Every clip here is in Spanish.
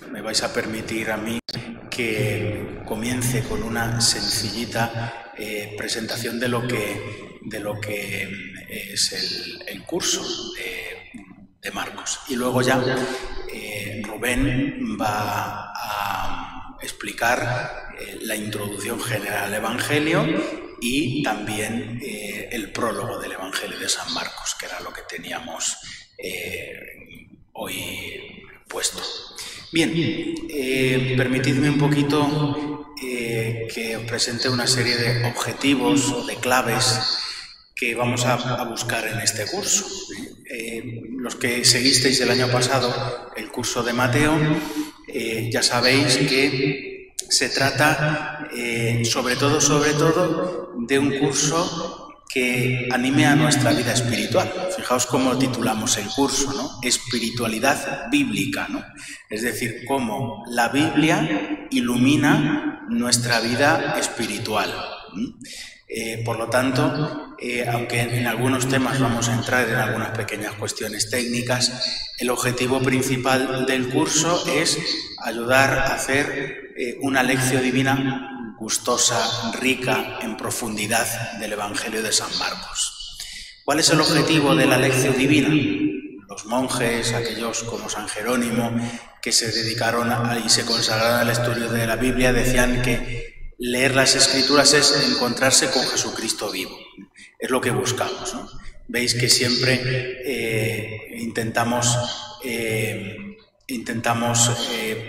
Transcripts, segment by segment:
Me vais a permitir a mí que comience con una sencillita presentación de lo que es el curso de Marcos. Y luego ya Rubén va a explicar la introducción general al Evangelio y también el prólogo del Evangelio de San Marcos, que era lo que teníamos hoy puesto. Bien, permitidme un poquito que os presente una serie de objetivos o de claves que vamos a buscar en este curso. Los que seguisteis el año pasado el curso de Mateo, ya sabéis que se trata sobre todo de un curso que anime a nuestra vida espiritual. Fijaos cómo titulamos el curso, ¿no? Espiritualidad bíblica, ¿no? Es decir, cómo la Biblia ilumina nuestra vida espiritual. Por lo tanto, aunque en algunos temas vamos a entrar en algunas pequeñas cuestiones técnicas, el objetivo principal del curso es ayudar a hacer una lección divina gustosa, rica, en profundidad del Evangelio de San Marcos. ¿Cuál es el objetivo de la lección divina? Los monjes, aquellos como San Jerónimo, que se dedicaron y se consagraron al estudio de la Biblia, decían que leer las Escrituras es encontrarse con Jesucristo vivo. Es lo que buscamos, ¿no? Veis que siempre intentamos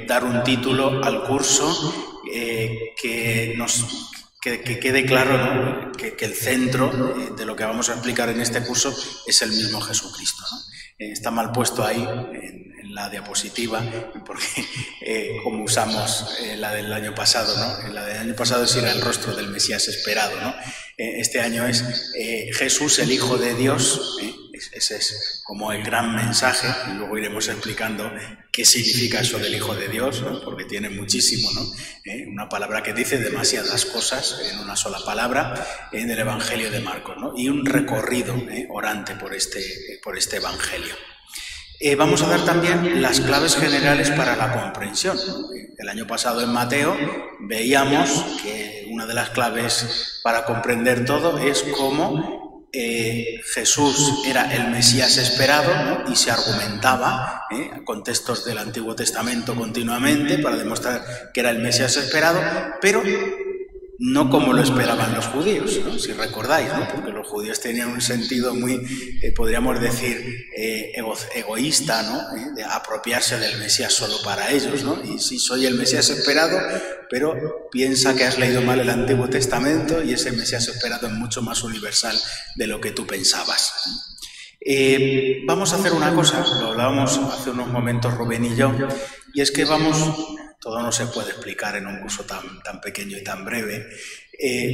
dar un título al curso que quede claro, ¿no? que el centro de lo que vamos a explicar en este curso es el mismo Jesucristo, ¿no? Está mal puesto ahí en la diapositiva, porque como usamos la del año pasado, ¿no? La del año pasado sí era el rostro del Mesías esperado, ¿no? Este año es Jesús, el Hijo de Dios. Ese es como el gran mensaje, y luego iremos explicando qué significa eso del Hijo de Dios, ¿no? Porque tiene muchísimo, ¿no? Una palabra que dice demasiadas cosas en una sola palabra en el Evangelio de Marcos, ¿no? Y un recorrido orante por este Evangelio. Vamos a dar también las claves generales para la comprensión. El año pasado en Mateo veíamos que una de las claves para comprender todo es cómo Jesús era el Mesías esperado, ¿no? Y se argumentaba con textos del Antiguo Testamento continuamente para demostrar que era el Mesías esperado, pero no como lo esperaban los judíos, ¿no? Si recordáis, ¿no? Porque los judíos tenían un sentido muy, podríamos decir, egoísta, ¿no? De apropiarse del Mesías solo para ellos, ¿no? Y sí, soy el Mesías esperado, pero piensa que has leído mal el Antiguo Testamento y ese Mesías esperado es mucho más universal de lo que tú pensabas. Vamos a hacer una cosa, lo hablábamos hace unos momentos Rubén y yo, y es que todo no se puede explicar en un curso tan pequeño y tan breve.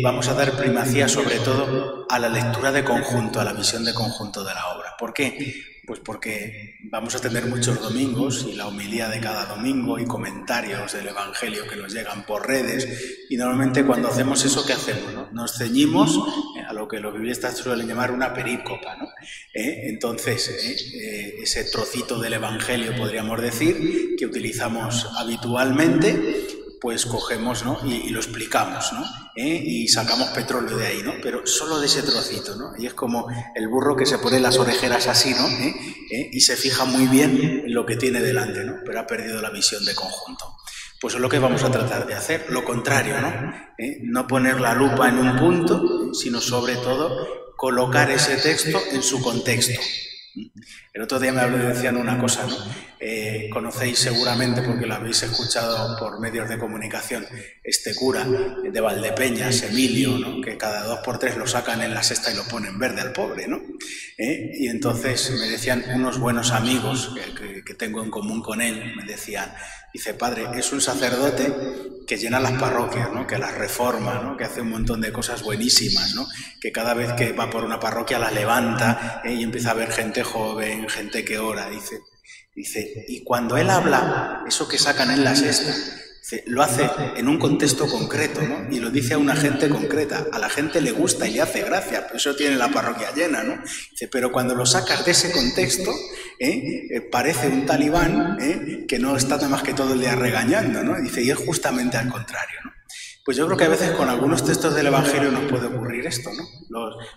Vamos a dar primacía sobre todo a la lectura de conjunto, a la visión de conjunto de la obra. ¿Por qué? Pues porque vamos a tener muchos domingos y la homilía de cada domingo y comentarios del Evangelio que nos llegan por redes, y normalmente cuando hacemos eso, ¿qué hacemos, no? Nos ceñimos a lo que los biblistas suelen llamar una perícopa, ¿no? Entonces, ese trocito del Evangelio, podríamos decir, que utilizamos habitualmente, pues cogemos, ¿no? y lo explicamos, ¿no? Y sacamos petróleo de ahí, ¿no? Pero solo de ese trocito, ¿no? Y es como el burro que se pone las orejeras así, ¿no? Y se fija muy bien en lo que tiene delante, ¿no? Pero ha perdido la visión de conjunto. Pues es lo que vamos a tratar de hacer, lo contrario, ¿no? No poner la lupa en un punto, sino sobre todo colocar ese texto en su contexto. El otro día me decían una cosa, ¿no? Conocéis seguramente, porque lo habéis escuchado por medios de comunicación, este cura de Valdepeñas, Emilio, ¿no? Que cada 2 por 3 lo sacan en la sexta y lo ponen verde al pobre, ¿no? Y entonces me decían unos buenos amigos que tengo en común con él, me decían, dice, padre, es un sacerdote que llena las parroquias, ¿no? Que las reforma, ¿no? Que hace un montón de cosas buenísimas, ¿no? Que cada vez que va por una parroquia la levanta y empieza a ver gente joven, gente que ora, dice, y cuando él habla, eso que sacan en la sexta, Lo hace en un contexto concreto, ¿no? Y lo dice a una gente concreta. A la gente le gusta y le hace gracia, por eso tiene la parroquia llena, ¿no? Dice, pero cuando lo sacas de ese contexto, parece un talibán que no está nada más que todo el día regañando, ¿no? Dice, y es justamente al contrario, ¿no? Pues yo creo que a veces con algunos textos del Evangelio nos puede ocurrir esto, ¿no?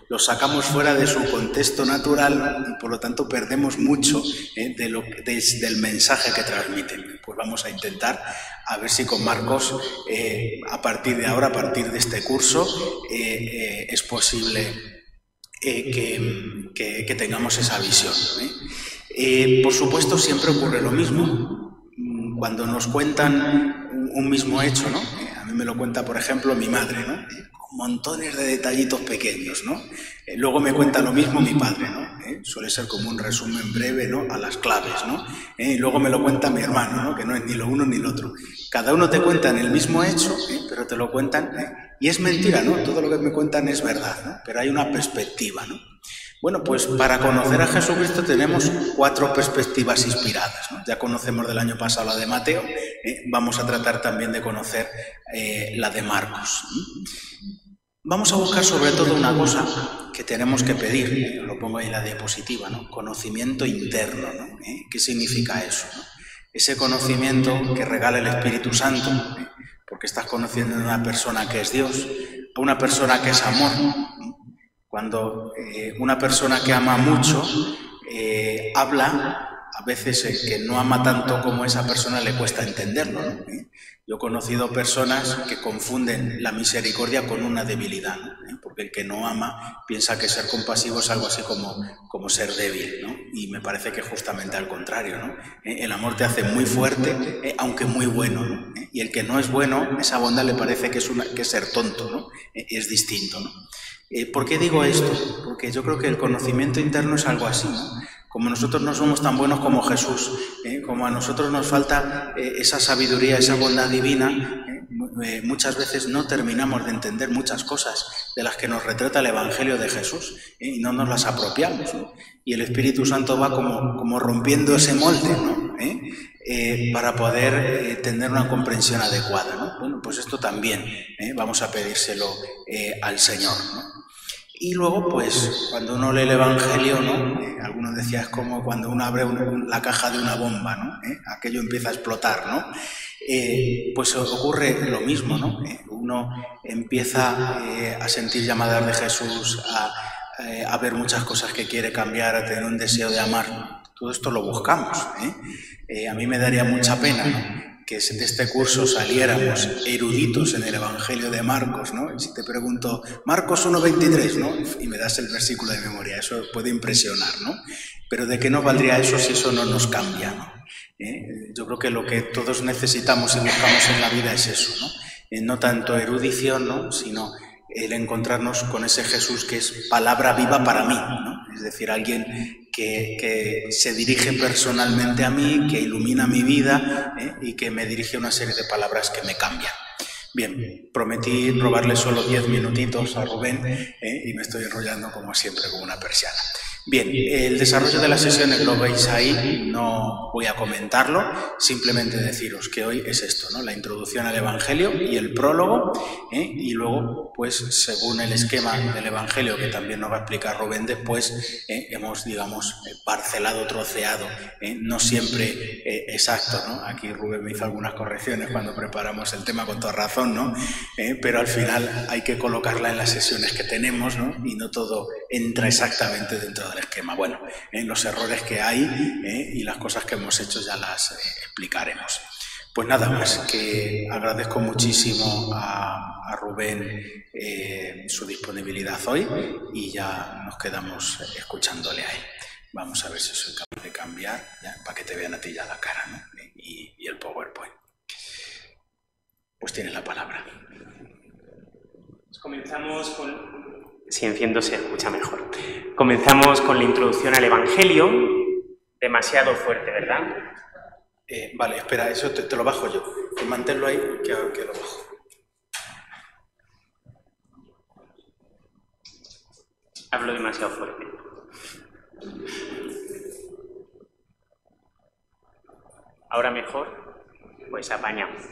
Los sacamos fuera de su contexto natural y por lo tanto perdemos mucho del mensaje que transmiten. Pues vamos a intentar a ver si con Marcos, a partir de ahora, a partir de este curso, es posible que tengamos esa visión, por supuesto, siempre ocurre lo mismo. Cuando nos cuentan un mismo hecho, ¿no? A mí me lo cuenta, por ejemplo, mi madre, ¿no? Con montones de detallitos pequeños, ¿no? Luego me cuenta lo mismo mi padre, ¿no? Suele ser como un resumen breve, ¿no? A las claves, ¿no? Y luego me lo cuenta mi hermano, ¿no? Que no es ni lo uno ni lo otro. Cada uno te cuenta en el mismo hecho, pero te lo cuentan, y es mentira, ¿no? Todo lo que me cuentan es verdad, ¿no? Pero hay una perspectiva, ¿no? Bueno, pues para conocer a Jesucristo tenemos 4 perspectivas inspiradas, ¿no? Ya conocemos del año pasado la de Mateo, vamos a tratar también de conocer la de Marcos. Vamos a buscar sobre todo una cosa que tenemos que pedir, lo pongo ahí en la diapositiva, ¿no? Conocimiento interno, ¿no? ¿Qué significa eso, ¿no? Ese conocimiento que regala el Espíritu Santo, porque estás conociendo a una persona que es Dios, a una persona que es amor. Cuando una persona que ama mucho habla, a veces que no ama tanto como esa persona le cuesta entenderlo, ¿no? Yo he conocido personas que confunden la misericordia con una debilidad, ¿no? Porque el que no ama piensa que ser compasivo es algo así como ser débil, ¿no? Y me parece que justamente al contrario, ¿no? El amor te hace muy fuerte, aunque muy bueno, ¿no? Y el que no es bueno, esa bondad le parece que es ser tonto, ¿no? Es distinto, ¿no? ¿Por qué digo esto? Porque yo creo que el conocimiento interno es algo así, ¿no? Como nosotros no somos tan buenos como Jesús, como a nosotros nos falta esa sabiduría, esa bondad divina, muchas veces no terminamos de entender muchas cosas de las que nos retrata el Evangelio de Jesús, y no nos las apropiamos, ¿no? Y el Espíritu Santo va como rompiendo ese molde, ¿no? Para poder tener una comprensión adecuada, ¿no? Bueno, pues esto también vamos a pedírselo al Señor, ¿no? Y luego, pues, cuando uno lee el Evangelio, ¿no? Algunos decían, es como cuando uno abre la caja de una bomba, ¿no? Aquello empieza a explotar, ¿no? Pues ocurre lo mismo, ¿no? Uno empieza a sentir llamadas de Jesús, a ver muchas cosas que quiere cambiar, a tener un deseo de amar. Todo esto lo buscamos, a mí me daría mucha pena, ¿no? Que de este curso saliéramos eruditos en el Evangelio de Marcos, ¿no? Y si te pregunto, Marcos 1:23, ¿no? Y me das el versículo de memoria, eso puede impresionar, ¿no? Pero ¿de qué nos valdría eso si eso no nos cambia, ¿no? Yo creo que lo que todos necesitamos y buscamos en la vida es eso, ¿no? No tanto erudición, ¿no? Sino el encontrarnos con ese Jesús que es palabra viva para mí, ¿no? Es decir, alguien que se dirige personalmente a mí, que ilumina mi vida, y que me dirige una serie de palabras que me cambian. Bien, prometí robarle solo 10 minutitos a Rubén, y me estoy enrollando como siempre como una persiana. Bien, el desarrollo de las sesiones lo veis ahí, no voy a comentarlo, simplemente deciros que hoy es esto, ¿no? La introducción al Evangelio y el prólogo, y luego, pues, según el esquema del Evangelio, que también nos va a explicar Rubén después, hemos, digamos, parcelado, troceado, no siempre exacto, ¿no? Aquí Rubén me hizo algunas correcciones cuando preparamos el tema con toda razón, ¿no? Pero al final hay que colocarla en las sesiones que tenemos, ¿no? Y no todo entra exactamente dentro del esquema. Bueno, los errores que hay y las cosas que hemos hecho ya las explicaremos. Pues nada más, que agradezco muchísimo a Rubén su disponibilidad hoy y ya nos quedamos escuchándole a él. Vamos a ver si soy capaz de cambiar, ya, para que te vean a ti ya la cara, ¿no? Y el PowerPoint. Pues tienes la palabra. Pues comenzamos con... Si enciendo se escucha mejor. Comenzamos con la introducción al Evangelio. Demasiado fuerte, ¿verdad? Vale, espera, eso te lo bajo yo. Manténlo ahí, que lo bajo. Hablo demasiado fuerte. ¿Ahora mejor? Pues apañamos.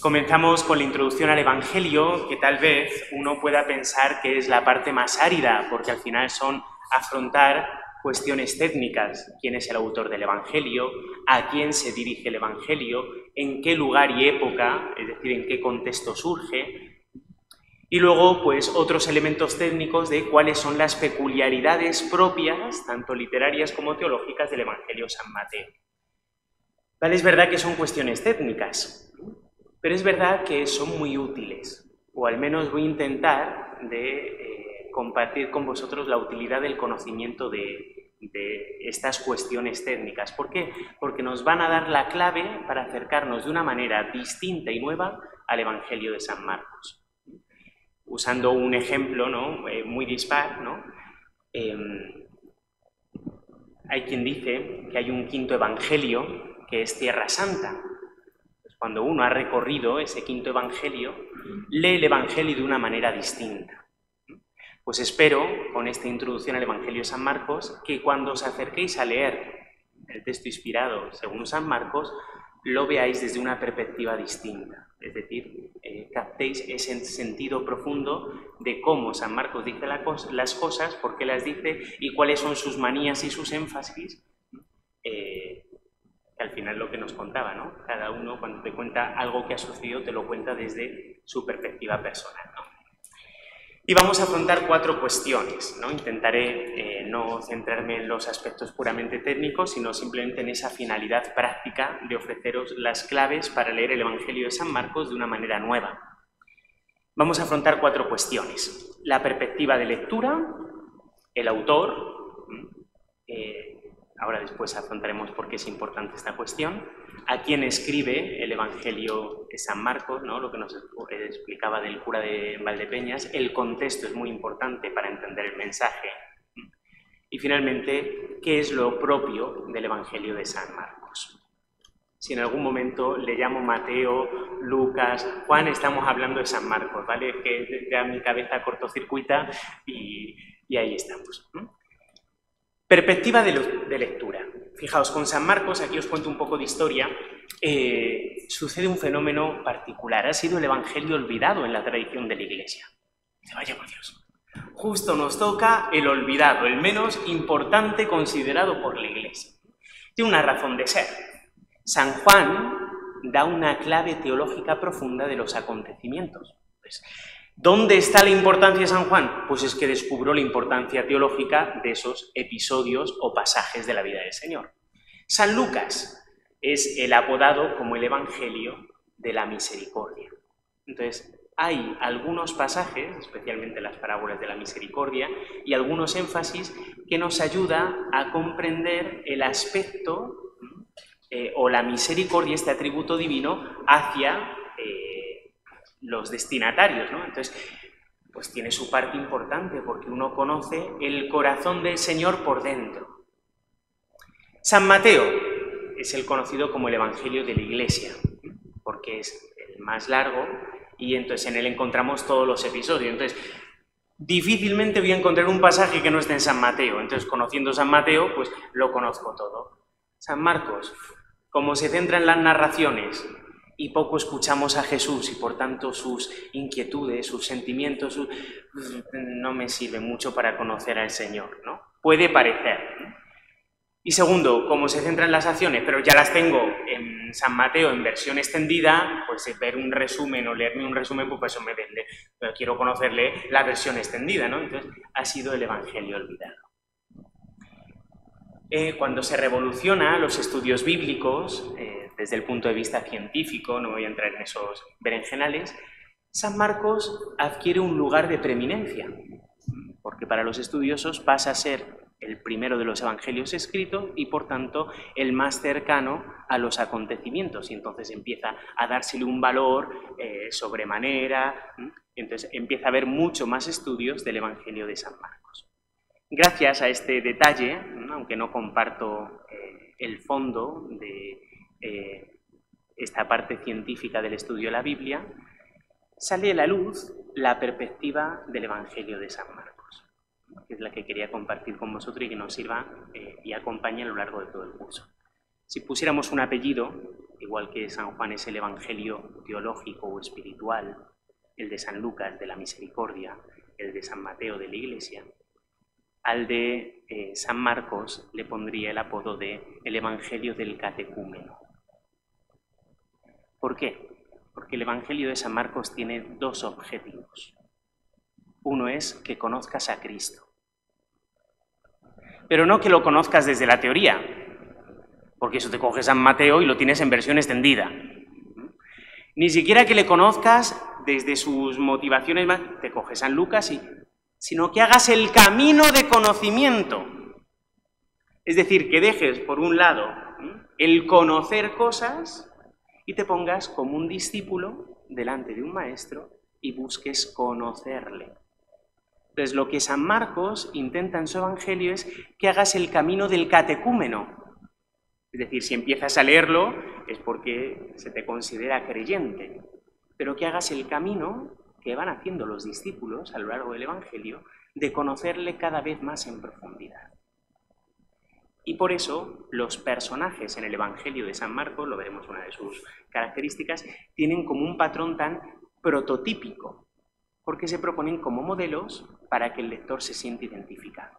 Comenzamos con la introducción al Evangelio, que tal vez uno pueda pensar que es la parte más árida, porque al final son afrontar cuestiones técnicas: quién es el autor del Evangelio, a quién se dirige el Evangelio, en qué lugar y época, es decir, en qué contexto surge, y luego pues otros elementos técnicos de cuáles son las peculiaridades propias, tanto literarias como teológicas, del Evangelio de San Mateo. Vale, es verdad que son cuestiones técnicas, pero es verdad que son muy útiles, o al menos voy a intentar compartir con vosotros la utilidad del conocimiento de estas cuestiones técnicas. ¿Por qué? Porque nos van a dar la clave para acercarnos de una manera distinta y nueva al Evangelio de San Marcos. Usando un ejemplo, ¿no?, muy dispar, ¿no? Hay quien dice que hay un quinto Evangelio que es Tierra Santa. Cuando uno ha recorrido ese quinto Evangelio, lee el Evangelio de una manera distinta. Pues espero, con esta introducción al Evangelio de San Marcos, que cuando os acerquéis a leer el texto inspirado según San Marcos, lo veáis desde una perspectiva distinta. Es decir, captéis ese sentido profundo de cómo San Marcos dice las cosas, por qué las dice y cuáles son sus manías y sus énfasis, que al final lo que nos contaba, ¿no? Cada uno, cuando te cuenta algo que ha sucedido, te lo cuenta desde su perspectiva personal, ¿no? Y vamos a afrontar 4 cuestiones, ¿no? Intentaré no centrarme en los aspectos puramente técnicos, sino simplemente en esa finalidad práctica de ofreceros las claves para leer el Evangelio de San Marcos de una manera nueva. Vamos a afrontar 4 cuestiones: la perspectiva de lectura, el autor, ahora después afrontaremos por qué es importante esta cuestión, a quién escribe el Evangelio de San Marcos, ¿no?, lo que nos explicaba del cura de Valdepeñas. El contexto es muy importante para entender el mensaje. Y finalmente, ¿qué es lo propio del Evangelio de San Marcos? Si en algún momento le llamo Mateo, Lucas, Juan, estamos hablando de San Marcos, ¿vale? Que ya mi cabeza cortocircuita y ahí estamos. Perspectiva de lectura. Fijaos, con San Marcos, aquí os cuento un poco de historia, sucede un fenómeno particular. Ha sido el Evangelio olvidado en la tradición de la Iglesia. Vaya por Dios. Justo nos toca el olvidado, el menos importante considerado por la Iglesia. Tiene una razón de ser. San Juan da una clave teológica profunda de los acontecimientos. Pues, ¿dónde está la importancia de San Juan? Pues es que descubrió la importancia teológica de esos episodios o pasajes de la vida del Señor. San Lucas es el apodado como el Evangelio de la misericordia. Entonces, hay algunos pasajes, especialmente las parábolas de la misericordia, y algunos énfasis que nos ayuda a comprender el aspecto o la misericordia, este atributo divino, hacia los destinatarios, ¿no? Entonces, pues tiene su parte importante porque uno conoce el corazón del Señor por dentro. San Mateo es el conocido como el Evangelio de la Iglesia, porque es el más largo y entonces en él encontramos todos los episodios. Entonces, difícilmente voy a encontrar un pasaje que no esté en San Mateo. Entonces, conociendo San Mateo, pues lo conozco todo. San Marcos, como se centra en las narraciones y poco escuchamos a Jesús y por tanto sus inquietudes, sus sentimientos, no me sirve mucho para conocer al Señor, ¿no? Puede parecer, ¿no? Y segundo, como se centra en las acciones, pero ya las tengo en San Mateo en versión extendida, pues ver un resumen o leerme un resumen, pues eso me vende. Pero quiero conocerle la versión extendida, ¿no? Entonces, ha sido el Evangelio olvidado. Cuando se revoluciona los estudios bíblicos, desde el punto de vista científico, no voy a entrar en esos berenjenales, San Marcos adquiere un lugar de preeminencia, porque para los estudiosos pasa a ser el primero de los evangelios escritos y, por tanto, el más cercano a los acontecimientos, y entonces empieza a dársele un valor sobremanera, entonces empieza a haber mucho más estudios del Evangelio de San Marcos. Gracias a este detalle, aunque no comparto el fondo de esta parte científica del estudio de la Biblia, sale a la luz la perspectiva del Evangelio de San Marcos, que es la que quería compartir con vosotros y que nos sirva y acompañe a lo largo de todo el curso. Si pusiéramos un apellido igual que San Juan es el evangelio teológico o espiritual, el de San Lucas de la misericordia, el de San Mateo de la Iglesia, al de San Marcos le pondría el apodo de el evangelio del catecúmeno. ¿Por qué? Porque el evangelio de San Marcos tiene dos objetivos. Uno es que conozcas a Cristo. Pero no que lo conozcas desde la teoría, porque eso te coge San Mateo y lo tienes en versión extendida. Ni siquiera que le conozcas desde sus motivaciones más, te coge San Lucas, sino que hagas el camino de conocimiento. Es decir, que dejes, por un lado, el conocer cosas y te pongas como un discípulo delante de un maestro y busques conocerle. Entonces, lo que San Marcos intenta en su evangelio es que hagas el camino del catecúmeno. Es decir, si empiezas a leerlo es porque se te considera creyente, pero que hagas el camino que van haciendo los discípulos a lo largo del evangelio de conocerle cada vez más en profundidad. Y por eso los personajes en el evangelio de San Marcos, lo veremos una de sus características, tienen como un patrón tan prototípico, porque se proponen como modelos para que el lector se sienta identificado.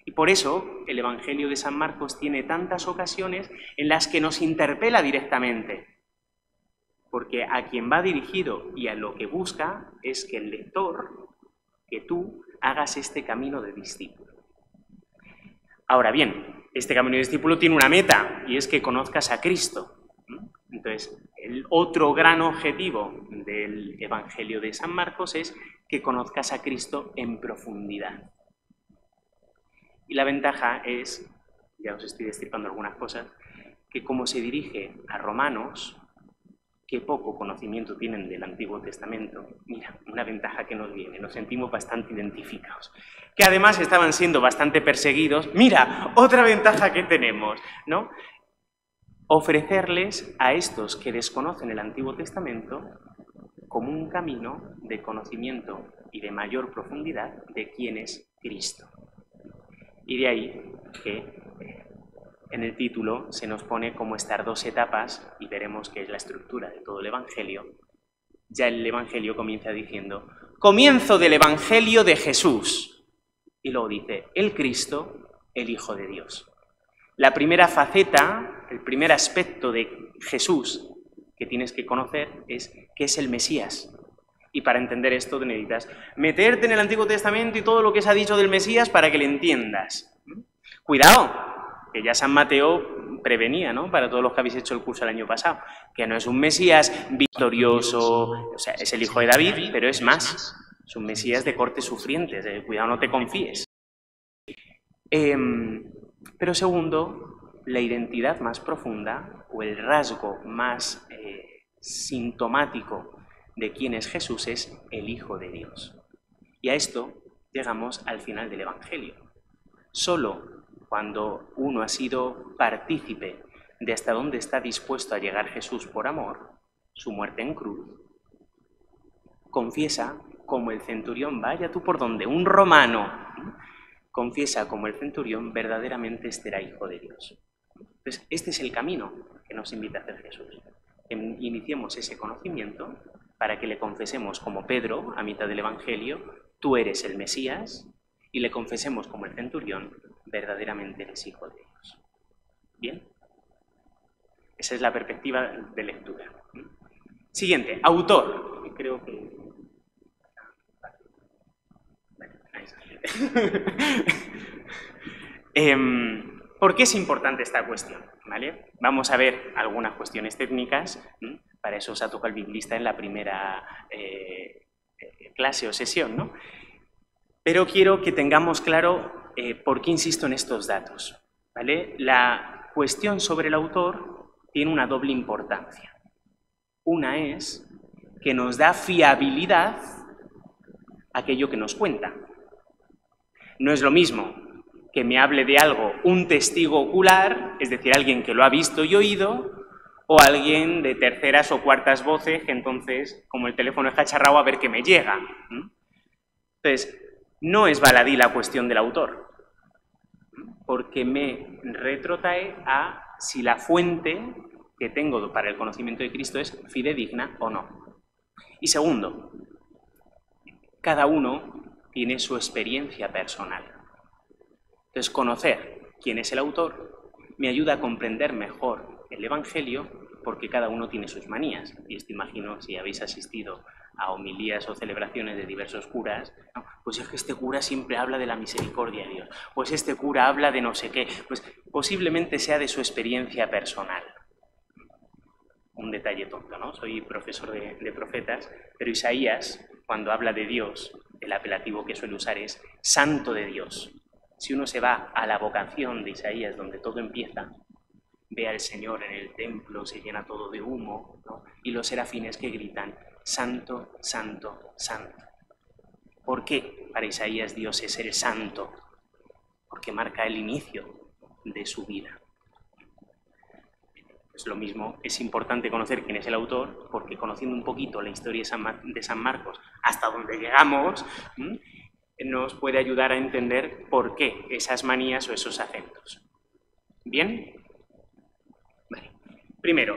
Y por eso el Evangelio de San Marcos tiene tantas ocasiones en las que nos interpela directamente, porque a quien va dirigido y a lo que busca es que el lector, que tú, hagas este camino de discípulo. Ahora bien, este camino de discípulo tiene una meta, y es que conozcas a Cristo. Entonces, el otro gran objetivo del Evangelio de San Marcos es que conozcas a Cristo en profundidad. Y la ventaja es, ya os estoy destripando algunas cosas, que como se dirige a romanos, que poco conocimiento tienen del Antiguo Testamento, mira, una ventaja que nos viene, nos sentimos bastante identificados. Que además estaban siendo bastante perseguidos, mira, otra ventaja que tenemos, ¿no? Ofrecerles a estos que desconocen el Antiguo Testamento como un camino de conocimiento y de mayor profundidad de quién es Cristo. Y de ahí que en el título se nos pone como estas dos etapas, y veremos que es la estructura de todo el Evangelio. Ya el Evangelio comienza diciendo, comienzo del Evangelio de Jesús. Y luego dice, el Cristo, el Hijo de Dios. La primera faceta, el primer aspecto de Jesús que tienes que conocer es que es el Mesías. Y para entender esto necesitas meterte en el Antiguo Testamento y todo lo que se ha dicho del Mesías para que le entiendas. Cuidado, que ya San Mateo prevenía, ¿no?, para todos los que habéis hecho el curso el año pasado, que no es un Mesías victorioso, o sea, es el hijo de David, pero es más, es un Mesías de corte sufriente, cuidado, no te confíes. Pero segundo, la identidad más profunda, o el rasgo más sintomático de quién es Jesús, es el Hijo de Dios. Y a esto llegamos al final del Evangelio. Solo cuando uno ha sido partícipe de hasta dónde está dispuesto a llegar Jesús por amor, su muerte en cruz, confiesa como el centurión, vaya tú por donde, un romano, confiesa como el centurión, verdaderamente este era Hijo de Dios. Entonces, este es el camino que nos invita a hacer Jesús. Iniciemos ese conocimiento para que le confesemos como Pedro, a mitad del Evangelio, tú eres el Mesías, y le confesemos como el centurión, verdaderamente eres Hijo de Dios. ¿Bien? Esa es la perspectiva de lectura. Siguiente, autor. Creo que... Vale, ahí está. ¿Por qué es importante esta cuestión? ¿Vale? Vamos a ver algunas cuestiones técnicas. Para eso os ha tocado el biblista en la primera clase o sesión, ¿no? Pero quiero que tengamos claro por qué insisto en estos datos, ¿vale? La cuestión sobre el autor tiene una doble importancia. Una es que nos da fiabilidad aquello que nos cuenta. No es lo mismo que me hable de algo un testigo ocular, es decir, alguien que lo ha visto y oído, o alguien de terceras o cuartas voces, que entonces, como el teléfono es cacharrao, a ver qué me llega. Entonces, no es baladí la cuestión del autor, porque me retrotrae a si la fuente que tengo para el conocimiento de Cristo es fidedigna o no. Y segundo, cada uno tiene su experiencia personal. Entonces, conocer quién es el autor me ayuda a comprender mejor el Evangelio, porque cada uno tiene sus manías. Y esto imagino, si habéis asistido a homilías o celebraciones de diversos curas, ¿no? Pues es que este cura siempre habla de la misericordia de Dios, pues este cura habla de no sé qué, pues posiblemente sea de su experiencia personal. Un detalle tonto, ¿no? Soy profesor de profetas, pero Isaías, cuando habla de Dios, el apelativo que suele usar es Santo de Dios. Si uno se va a la vocación de Isaías, donde todo empieza, ve al Señor en el templo, se llena todo de humo, ¿no? Y los serafines que gritan, Santo, Santo, Santo. ¿Por qué para Isaías Dios es el Santo? Porque marca el inicio de su vida. Pues lo mismo, es importante conocer quién es el autor, porque conociendo un poquito la historia de San Marcos, hasta donde llegamos, nos puede ayudar a entender por qué esas manías o esos acentos. ¿Bien? Vale. Primero,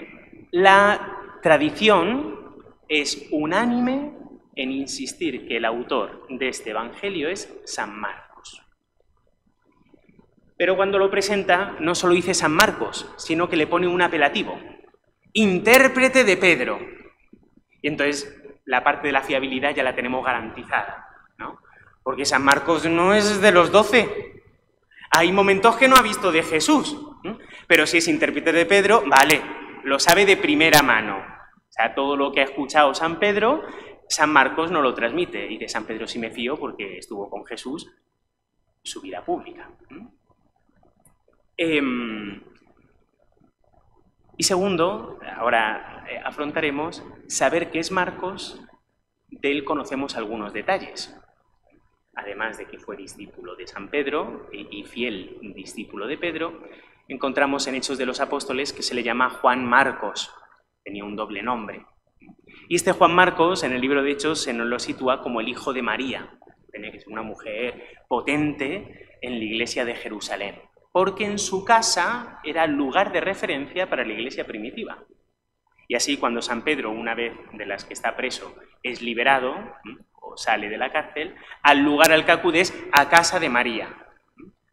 la tradición es unánime en insistir que el autor de este Evangelio es San Marcos. Pero cuando lo presenta, no solo dice San Marcos, sino que le pone un apelativo, intérprete de Pedro. Y entonces la parte de la fiabilidad ya la tenemos garantizada, ¿no? Porque San Marcos no es de los 12. Hay momentos que no ha visto de Jesús, pero si es intérprete de Pedro, vale, lo sabe de primera mano. O sea, todo lo que ha escuchado San Pedro, San Marcos no lo transmite. Y de San Pedro sí me fío porque estuvo con Jesús su vida pública. Y segundo, ahora afrontaremos saber qué es Marcos, de él conocemos algunos detalles. Además de que fue discípulo de San Pedro y fiel discípulo de Pedro, encontramos en Hechos de los Apóstoles que se le llama Juan Marcos, tenía un doble nombre. Y este Juan Marcos, en el libro de Hechos, se nos lo sitúa como el hijo de María, tenía que ser una mujer potente en la iglesia de Jerusalén, porque en su casa era lugar de referencia para la iglesia primitiva. Y así, cuando San Pedro, una vez de las que está preso, es liberado o sale de la cárcel, al lugar al que acude es a casa de María.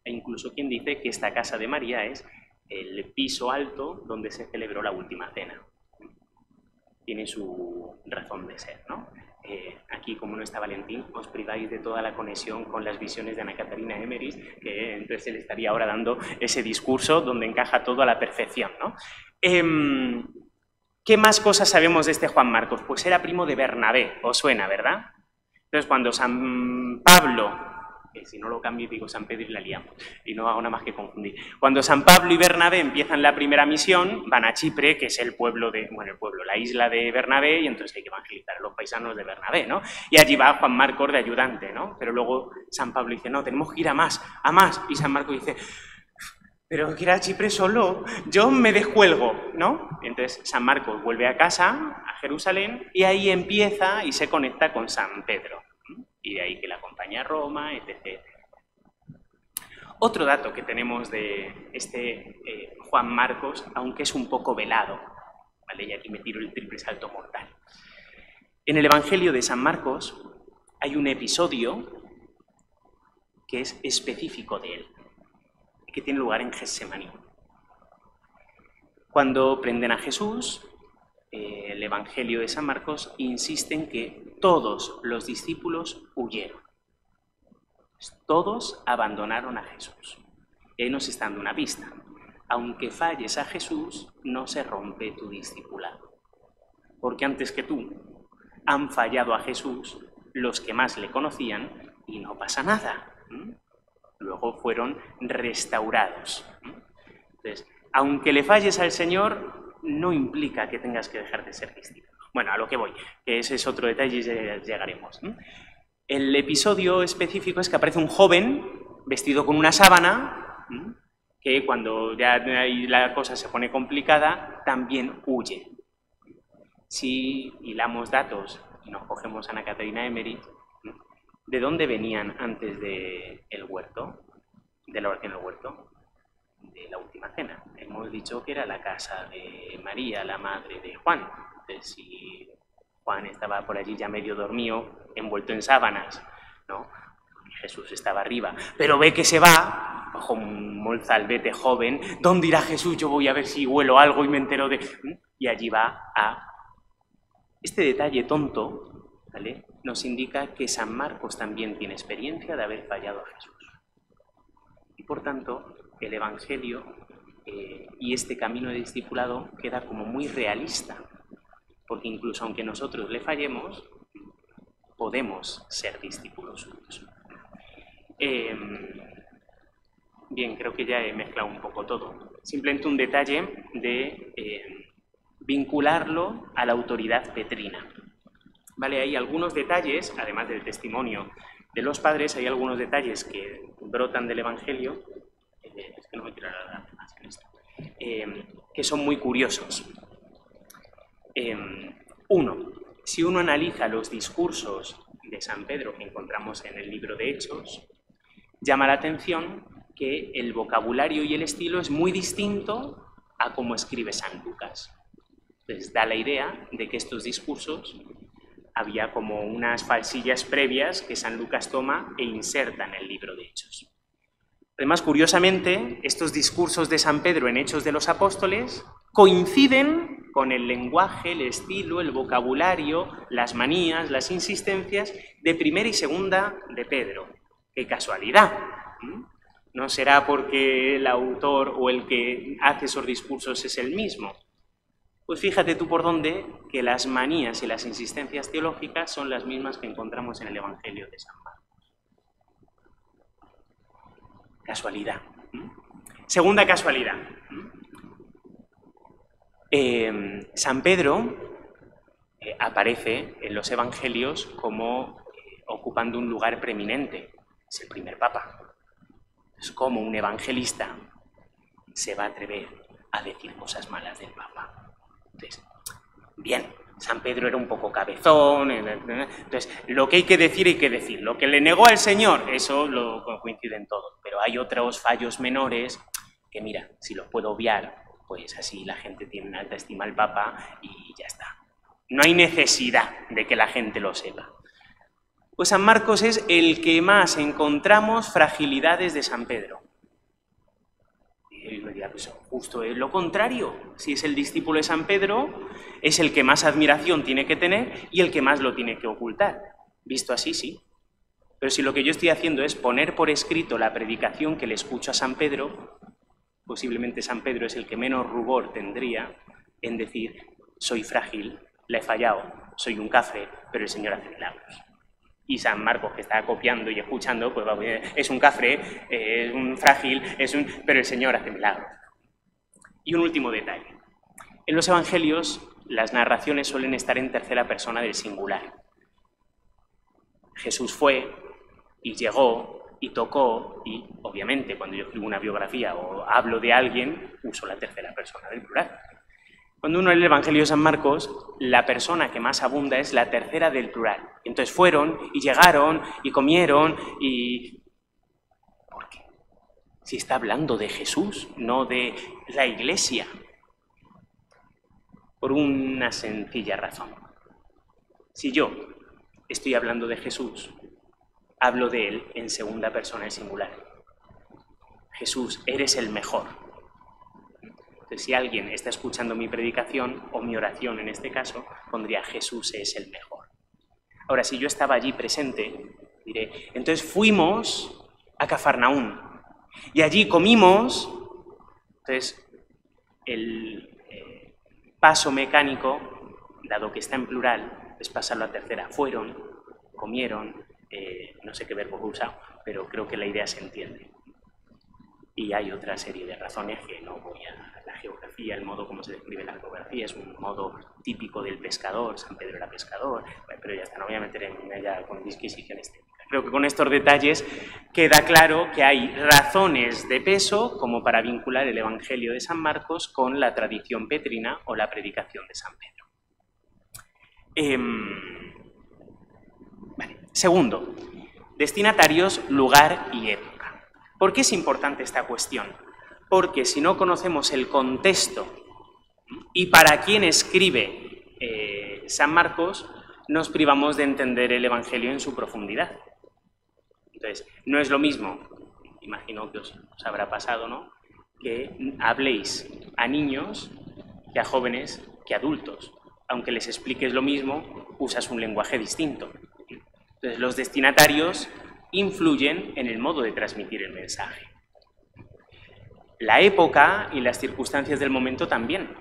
E incluso quien dice que esta casa de María es el piso alto donde se celebró la última cena. Tiene su razón de ser, ¿no? Aquí, como no está Valentín, os priváis de toda la conexión con las visiones de Ana Catarina Emmerich, que entonces él estaría ahora dando ese discurso donde encaja todo a la perfección, ¿no? ¿Qué más cosas sabemos de este Juan Marcos? Pues era primo de Bernabé, os suena, ¿verdad? Entonces, cuando San Pablo, que si no lo cambio digo San Pedro y la liamos, y no hago nada más que confundir. Cuando San Pablo y Bernabé empiezan la primera misión, van a Chipre, que es el pueblo, la isla de Bernabé, y entonces hay que evangelizar a los paisanos de Bernabé, ¿no? Y allí va Juan Marcos de ayudante, ¿no? Pero luego San Pablo dice, no, tenemos que ir a más, y San Marcos dice, pero que ir a Chipre solo, yo me descuelgo, ¿no? Y entonces San Marcos vuelve a casa, a Jerusalén, y ahí empieza y se conecta con San Pedro. Y de ahí que la acompaña a Roma, etc. Otro dato que tenemos de este Juan Marcos, aunque es un poco velado, ¿vale? Y aquí me tiro el triple salto mortal. En el Evangelio de San Marcos hay un episodio que es específico de él, que tiene lugar en Getsemaní. Cuando prenden a Jesús, el Evangelio de San Marcos insiste en que todos los discípulos huyeron. Todos abandonaron a Jesús. Y ahí nos está dando una pista. Aunque falles a Jesús, no se rompe tu discipulado. Porque antes que tú han fallado a Jesús los que más le conocían y no pasa nada. Luego fueron restaurados. Entonces, aunque le falles al Señor, no implica que tengas que dejar de ser discípulo. Bueno, a lo que voy, que ese es otro detalle y llegaremos. El episodio específico es que aparece un joven vestido con una sábana, que cuando ya la cosa se pone complicada, también huye. Si hilamos datos y nos cogemos a Ana Catarina Emmerich, ¿de dónde venían antes del huerto? De la oración del huerto. de la última cena. Hemos dicho que era la casa de María, la madre de Juan. Entonces, si Juan estaba por allí ya medio dormido, envuelto en sábanas, ¿no? Porque Jesús estaba arriba, pero ve que se va, bajo un mozalbete joven. ¿Dónde irá Jesús? Yo voy a ver si huelo algo y me entero de... Y allí va a... Este detalle tonto, ¿vale?, nos indica que San Marcos también tiene experiencia de haber fallado a Jesús. Y por tanto, el Evangelio y este camino de discipulado queda como muy realista, porque incluso aunque nosotros le fallemos, podemos ser discípulos suyos. Bien, creo que ya he mezclado un poco todo. Simplemente un detalle de vincularlo a la autoridad petrina. Vale, hay algunos detalles, además del testimonio de los padres, hay algunos detalles que brotan del Evangelio, es que no me quiero alargar más en esto, que son muy curiosos. Uno, si uno analiza los discursos de San Pedro que encontramos en el libro de Hechos, llama la atención que el vocabulario y el estilo es muy distinto a cómo escribe San Lucas. Entonces da la idea de que estos discursos había como unas falsillas previas que San Lucas toma e inserta en el libro de Hechos. Además, curiosamente, estos discursos de San Pedro en Hechos de los Apóstoles coinciden con el lenguaje, el estilo, el vocabulario, las manías, las insistencias de primera y segunda de Pedro. ¡Qué casualidad! ¿No será porque el autor o el que hace esos discursos es el mismo? Pues fíjate tú por dónde que las manías y las insistencias teológicas son las mismas que encontramos en el Evangelio de San Marcos. Casualidad. Segunda casualidad. San Pedro aparece en los Evangelios como ocupando un lugar preeminente. Es el primer papa. Es como un evangelista se va a atrever a decir cosas malas del papa. Entonces, bien, San Pedro era un poco cabezón, entonces lo que hay que decir. Lo que le negó al Señor, eso lo coinciden todos, pero hay otros fallos menores que, mira, si los puedo obviar, pues así la gente tiene una alta estima al Papa y ya está. No hay necesidad de que la gente lo sepa. Pues San Marcos es el que más encontramos fragilidades de San Pedro. Y me dirá, pues justo es lo contrario. Si es el discípulo de San Pedro, es el que más admiración tiene que tener y el que más lo tiene que ocultar. Visto así, sí. Pero si lo que yo estoy haciendo es poner por escrito la predicación que le escucho a San Pedro, posiblemente San Pedro es el que menos rubor tendría en decir, soy frágil, le he fallado, soy un cafre, pero el Señor hace milagros. Y San Marcos, que está copiando y escuchando, pues es un cafre, es un frágil, pero el Señor hace milagros. Y un último detalle. En los Evangelios, las narraciones suelen estar en tercera persona del singular. Jesús fue y llegó y tocó y, obviamente, cuando yo escribo una biografía o hablo de alguien, uso la tercera persona del plural. Cuando uno lee el Evangelio de San Marcos, la persona que más abunda es la tercera del plural. Entonces fueron y llegaron y comieron y... ¿Por qué? Si está hablando de Jesús, no de la Iglesia. Por una sencilla razón. Si yo estoy hablando de Jesús, hablo de Él en segunda persona del singular. Jesús, eres el mejor. Entonces, si alguien está escuchando mi predicación, o mi oración en este caso, pondría Jesús es el mejor. Ahora, si yo estaba allí presente, diré, entonces fuimos a Cafarnaún, y allí comimos. Entonces, el paso mecánico, dado que está en plural, es pasarlo a tercera. Fueron, comieron, no sé qué verbo he usado, pero creo que la idea se entiende. Y hay otra serie de razones que no voy a... La geografía, el modo como se describe la geografía, es un modo típico del pescador. San Pedro era pescador, pero ya está, no voy a meter en ella con disquisiciones técnicas. Creo que con estos detalles queda claro que hay razones de peso como para vincular el Evangelio de San Marcos con la tradición petrina o la predicación de San Pedro. Vale. Segundo, destinatarios, lugar y época. ¿Por qué es importante esta cuestión? porque si no conocemos el contexto y para quién escribe San Marcos, nos privamos de entender el Evangelio en su profundidad. Entonces, no es lo mismo, imagino que os habrá pasado, ¿no?, que habléis a niños que a jóvenes que a adultos. Aunque les expliques lo mismo, usas un lenguaje distinto. Entonces, los destinatarios influyen en el modo de transmitir el mensaje. La época y las circunstancias del momento también.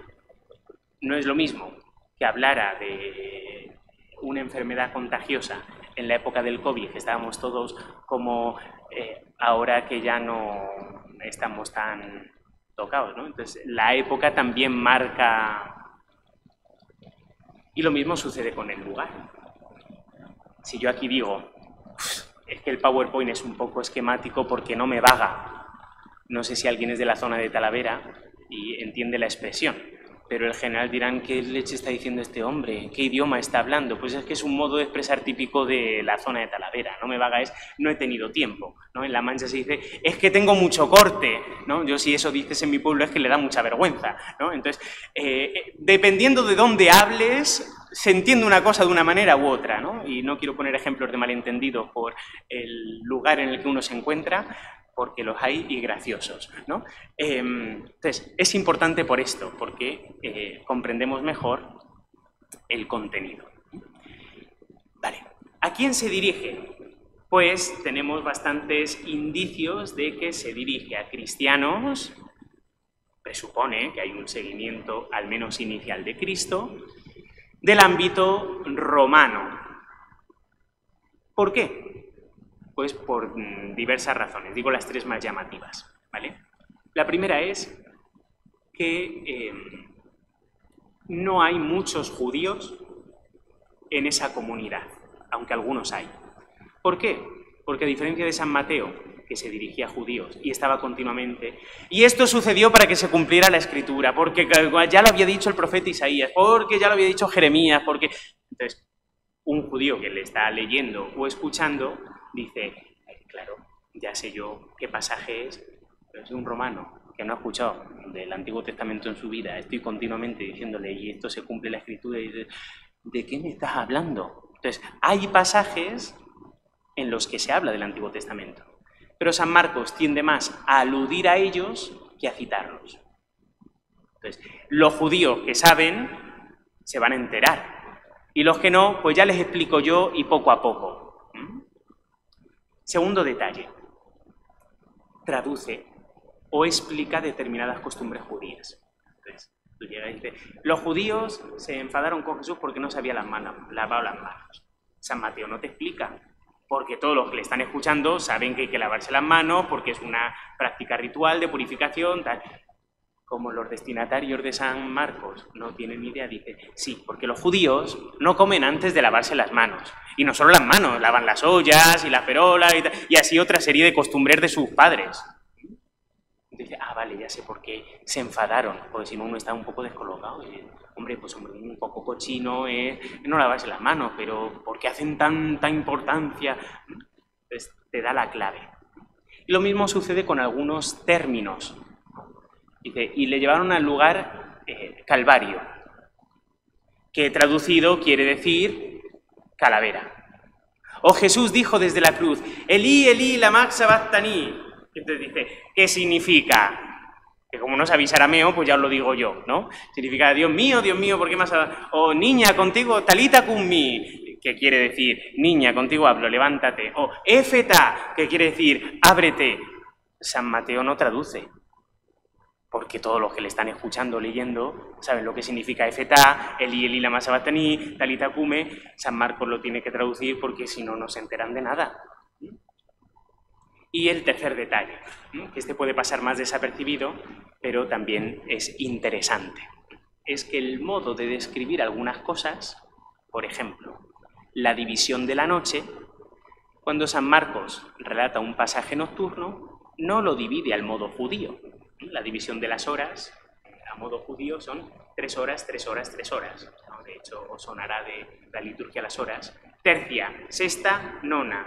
No es lo mismo que hablara de una enfermedad contagiosa en la época del COVID, que estábamos todos como ahora que ya no estamos tan tocados, ¿no? Entonces, la época también marca. Y lo mismo sucede con el lugar. Si yo aquí digo, es que el PowerPoint es un poco esquemático porque no me vaga. No sé si alguien es de la zona de Talavera y entiende la expresión, pero en general dirán, ¿qué leche está diciendo este hombre? ¿Qué idioma está hablando? Pues es que es un modo de expresar típico de la zona de Talavera. No me vaga es, no he tenido tiempo, ¿no? En La Mancha se dice, es que tengo mucho corte, ¿no? Yo si eso dices en mi pueblo es que le da mucha vergüenza, ¿no? Entonces, dependiendo de dónde hables, se entiende una cosa de una manera u otra, ¿no? Y no quiero poner ejemplos de malentendidos por el lugar en el que uno se encuentra, porque los hay y graciosos, ¿no? Entonces, es importante por esto, porque comprendemos mejor el contenido. Vale, ¿a quién se dirige? Pues tenemos bastantes indicios de que se dirige a cristianos, presupone que hay un seguimiento al menos inicial de Cristo, del ámbito romano. ¿Por qué? Pues por diversas razones, digo las tres más llamativas, ¿vale? La primera es que no hay muchos judíos en esa comunidad, aunque algunos hay. ¿Por qué? Porque a diferencia de San Mateo, que se dirigía a judíos y estaba continuamente, y esto sucedió para que se cumpliera la Escritura, porque ya lo había dicho el profeta Isaías, porque ya lo había dicho Jeremías, porque... Entonces, un judío que le está leyendo o escuchando dice, claro, ya sé yo qué pasaje es, pero es un romano que no ha escuchado del Antiguo Testamento en su vida, estoy continuamente diciéndole, y esto se cumple la Escritura, y dice, ¿de qué me estás hablando? Entonces, hay pasajes en los que se habla del Antiguo Testamento, pero San Marcos tiende más a aludir a ellos que a citarlos. Entonces, los judíos que saben se van a enterar, y los que no, pues ya les explico yo y poco a poco. Segundo detalle, traduce o explica determinadas costumbres judías. Entonces, tú llegas y dices, los judíos se enfadaron con Jesús porque no se había lavado las manos. San Mateo no te explica, porque todos los que le están escuchando saben que hay que lavarse las manos, porque es una práctica ritual de purificación, tal. Como los destinatarios de San Marcos no tienen ni idea, dice, sí, porque los judíos no comen antes de lavarse las manos. Y no solo las manos, lavan las ollas y las perolas y así otra serie de costumbres de sus padres. Dice, vale, ya sé por qué se enfadaron, porque si no uno está un poco descolocado. Y, hombre, pues un poco cochino es no lavarse las manos, pero ¿por qué hacen tanta importancia? Pues te da la clave. Y lo mismo sucede con algunos términos. Dice, y le llevaron al lugar Calvario, que traducido quiere decir calavera. O Jesús dijo desde la cruz, Elí, Elí, lama sabactani. Entonces dice, ¿qué significa? Que como no sabéis arameo, pues ya os lo digo yo, ¿no? Significa, Dios mío, ¿por qué más? O niña, contigo, talita cummi, que quiere decir, niña, contigo hablo, levántate. O éfeta, que quiere decir, ábrete. San Mateo no traduce, porque todos los que le están escuchando, leyendo, saben lo que significa éfeta, Elí, Elí, lama sabactani, talita cume. San Marcos lo tiene que traducir porque si no, no se enteran de nada. Y el tercer detalle, que este puede pasar más desapercibido, pero también es interesante, es que el modo de describir algunas cosas, por ejemplo, la división de la noche, cuando San Marcos relata un pasaje nocturno, no lo divide al modo judío. La división de las horas, a modo judío, son 3 horas, 3 horas, 3 horas. De hecho, os sonará de la liturgia las horas. Tercia, sexta, nona.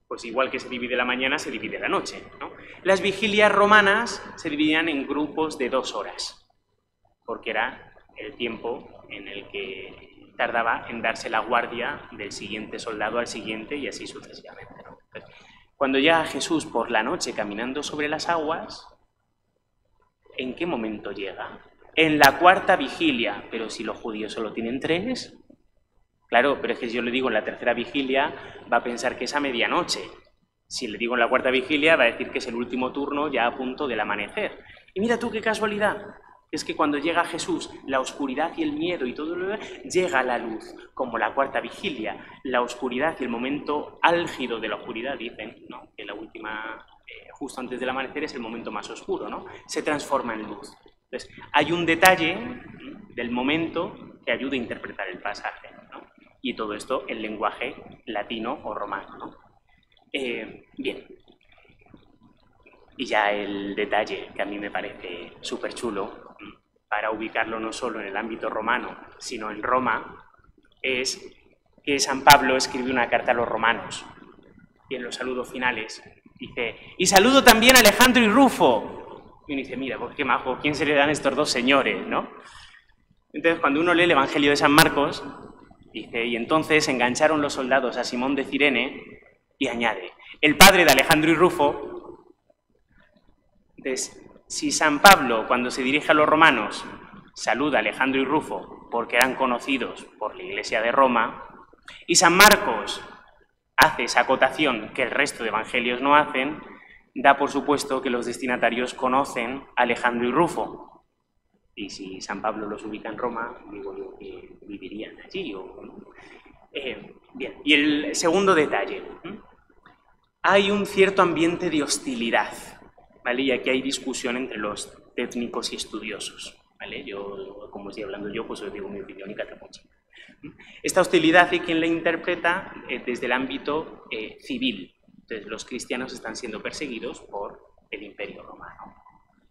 Pues igual que se divide la mañana, se divide la noche, ¿no? Las vigilias romanas se dividían en grupos de 2 horas, porque era el tiempo en el que tardaba en darse la guardia del siguiente soldado al siguiente y así sucesivamente, ¿no? Entonces, cuando llega Jesús por la noche caminando sobre las aguas, ¿en qué momento llega? En la 4ª vigilia, pero si los judíos solo tienen 3... Claro, pero es que si yo le digo en la 3ª vigilia, va a pensar que es a medianoche. Si le digo en la 4ª vigilia, va a decir que es el último turno ya a punto del amanecer. Y mira tú qué casualidad, es que cuando llega Jesús, la oscuridad y el miedo y todo lo demás, llega la luz, como la 4ª vigilia. La oscuridad y el momento álgido de la oscuridad, dicen, ¿no?, que la última, justo antes del amanecer, es el momento más oscuro, ¿no? Se transforma en luz. Entonces, hay un detalle del momento que ayuda a interpretar el pasaje, ¿no? Y todo esto en lenguaje latino o romano, ¿no? Bien. Y ya el detalle que a mí me parece súper chulo, para ubicarlo no solo en el ámbito romano, sino en Roma, es que San Pablo escribió una carta a los romanos y en los saludos finales dice: y saludo también a Alejandro y Rufo. Y uno dice: mira, pues qué majo, ¿quién se le dan estos 2 señores, no? Entonces, cuando uno lee el Evangelio de San Marcos, dice: y entonces engancharon los soldados a Simón de Cirene, y añade: el padre de Alejandro y Rufo. Entonces, si San Pablo, cuando se dirige a los romanos, saluda a Alejandro y Rufo porque eran conocidos por la Iglesia de Roma, y San Marcos hace esa acotación que el resto de evangelios no hacen, da por supuesto que los destinatarios conocen a Alejandro y Rufo. Y si San Pablo los ubica en Roma, digo yo que vivirían allí. Bien, y el segundo detalle. Hay un cierto ambiente de hostilidad, ¿vale? Y aquí hay discusión entre los técnicos y estudiosos, ¿vale? Yo, como estoy hablando yo, pues os digo mi opinión y cada mucho. Esta hostilidad hay quien la interpreta desde el ámbito civil. Entonces, los cristianos están siendo perseguidos por el Imperio Romano.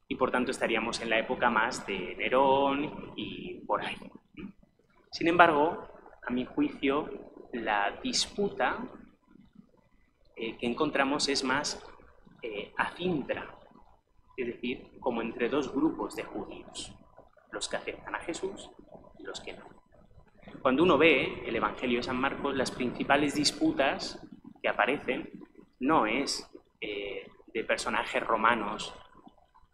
Y por tanto estaríamos en la época más de Nerón y por ahí. Sin embargo, a mi juicio, la disputa que encontramos es más acintra, es decir, como entre 2 grupos de judíos, los que aceptan a Jesús y los que no. Cuando uno ve el Evangelio de San Marcos, las principales disputas que aparecen no es de personajes romanos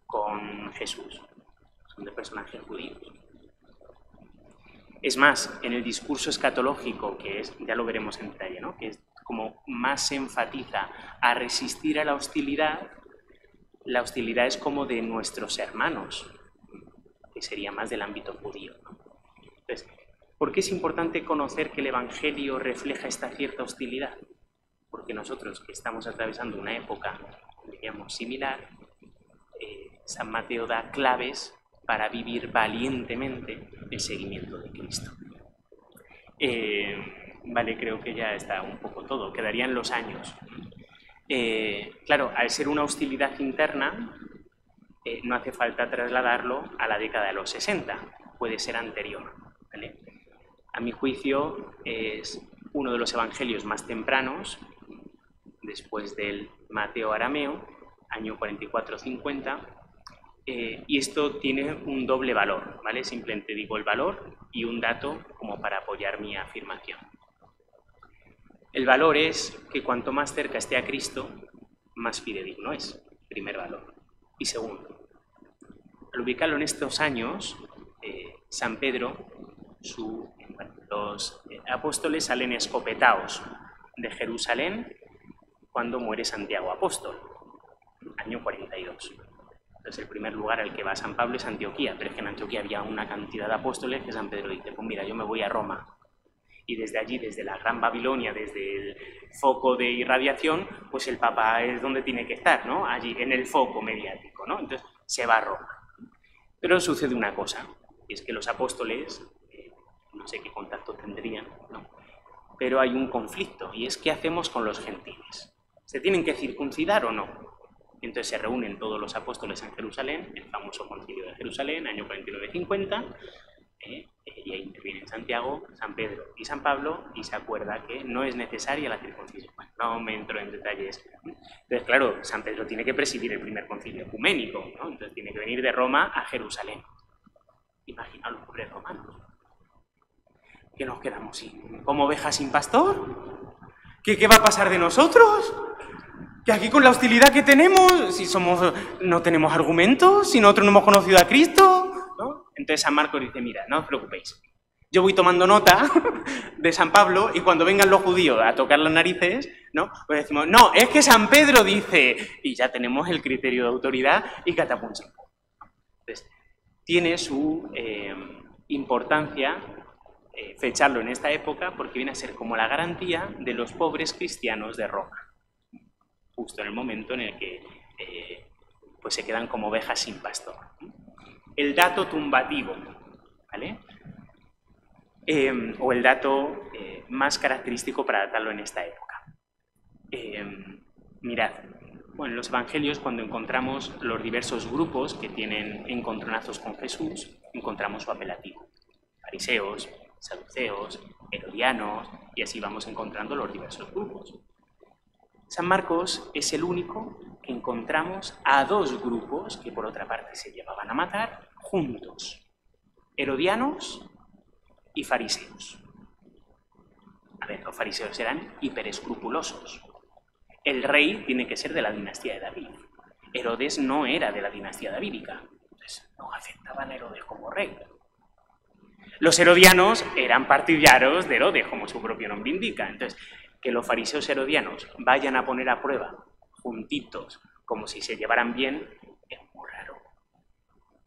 con Jesús, son de personajes judíos. Es más, en el discurso escatológico, que es, ya lo veremos en detalle, ¿no?, que es como más se enfatiza a resistir a la hostilidad es como de nuestros hermanos, que sería más del ámbito judío, ¿no? Entonces, ¿por qué es importante conocer que el Evangelio refleja esta cierta hostilidad? Porque nosotros, que estamos atravesando una época, diríamos, similar, San Mateo da claves para vivir valientemente el seguimiento de Cristo. Vale, creo que ya está un poco todo, quedarían los años. Claro, al ser una hostilidad interna, no hace falta trasladarlo a la década de los 60, puede ser anterior, ¿vale? A mi juicio es uno de los evangelios más tempranos, después del Mateo arameo, año 44-50, y esto tiene un doble valor, ¿vale? Simplemente digo el valor y un dato como para apoyar mi afirmación. El valor es que cuanto más cerca esté a Cristo, más fidedigno es, primer valor. Y segundo, al ubicarlo en estos años, San Pedro, los apóstoles salen escopetados de Jerusalén cuando muere Santiago apóstol, año 42. Entonces el primer lugar al que va San Pablo es Antioquía, pero es que en Antioquía había una cantidad de apóstoles que San Pedro dice: pues mira, yo me voy a Roma. Y desde allí, desde la Gran Babilonia, desde el foco de irradiación, pues el Papa es donde tiene que estar, ¿no? Allí, en el foco mediático, ¿no? Entonces se va a Roma. Pero sucede una cosa, y es que los apóstoles, no sé qué contacto tendrían, ¿no?, pero hay un conflicto, y es ¿qué hacemos con los gentiles? ¿Se tienen que circuncidar o no? Entonces se reúnen todos los apóstoles en Jerusalén, el famoso concilio de Jerusalén, año 49-50, Y ahí intervienen Santiago, San Pedro y San Pablo, y se acuerda que no es necesaria la circuncisión. Bueno, no me entro en detalles. Entonces, claro, San Pedro tiene que presidir el primer concilio ecuménico, ¿no? Entonces tiene que venir de Roma a Jerusalén. Imaginaos los pobres romanos. ¿Qué nos quedamos sin? ¿Como ovejas sin pastor? ¿Qué va a pasar de nosotros? Que aquí con la hostilidad que tenemos, si no tenemos argumentos, si nosotros no hemos conocido a Cristo, ¿no? Entonces San Marcos dice, mira, no os preocupéis, yo voy tomando nota de San Pablo y cuando vengan los judíos a tocar las narices, ¿no? Pues decimos, no, es que San Pedro dice, y ya tenemos el criterio de autoridad y catapum-chim. Entonces, tiene su importancia fecharlo en esta época porque viene a ser como la garantía de los pobres cristianos de Roma, justo en el momento en el que pues se quedan como ovejas sin pastor. El dato tumbativo, ¿vale? O el dato más característico para datarlo en esta época. Mirad, bueno, en los evangelios cuando encontramos los diversos grupos que tienen encontronazos con Jesús, encontramos su apelativo. Fariseos, saduceos, herodianos, y así vamos encontrando los diversos grupos. San Marcos es el único que encontramos a dos grupos que por otra parte se llevaban a matar juntos, herodianos y fariseos. A ver, los fariseos eran hiperescrupulosos. El rey tiene que ser de la dinastía de David. Herodes no era de la dinastía davídica, entonces no aceptaban a Herodes como rey. Los herodianos eran partidarios de Herodes, como su propio nombre indica. Entonces, que los fariseos herodianos vayan a poner a prueba juntitos, como si se llevaran bien, es muy raro.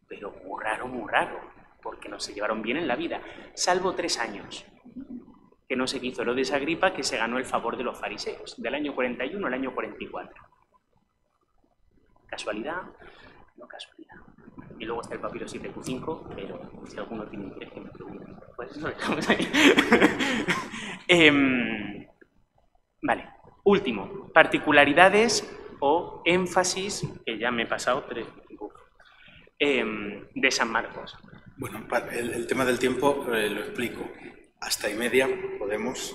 Pero muy raro, porque no se llevaron bien en la vida, salvo 3 años, que no sé qué hizo Herodes Agripa, que se ganó el favor de los fariseos, del año 41 al año 44. ¿Casualidad? No casualidad. Y luego está el papiro 7Q5, pero si alguno tiene interés que me pregunte, pues eso estamos ahí. Vale, último, particularidades o énfasis, que ya me he pasado, de San Marcos. Bueno, el tema del tiempo lo explico. Hasta 1:30 podemos,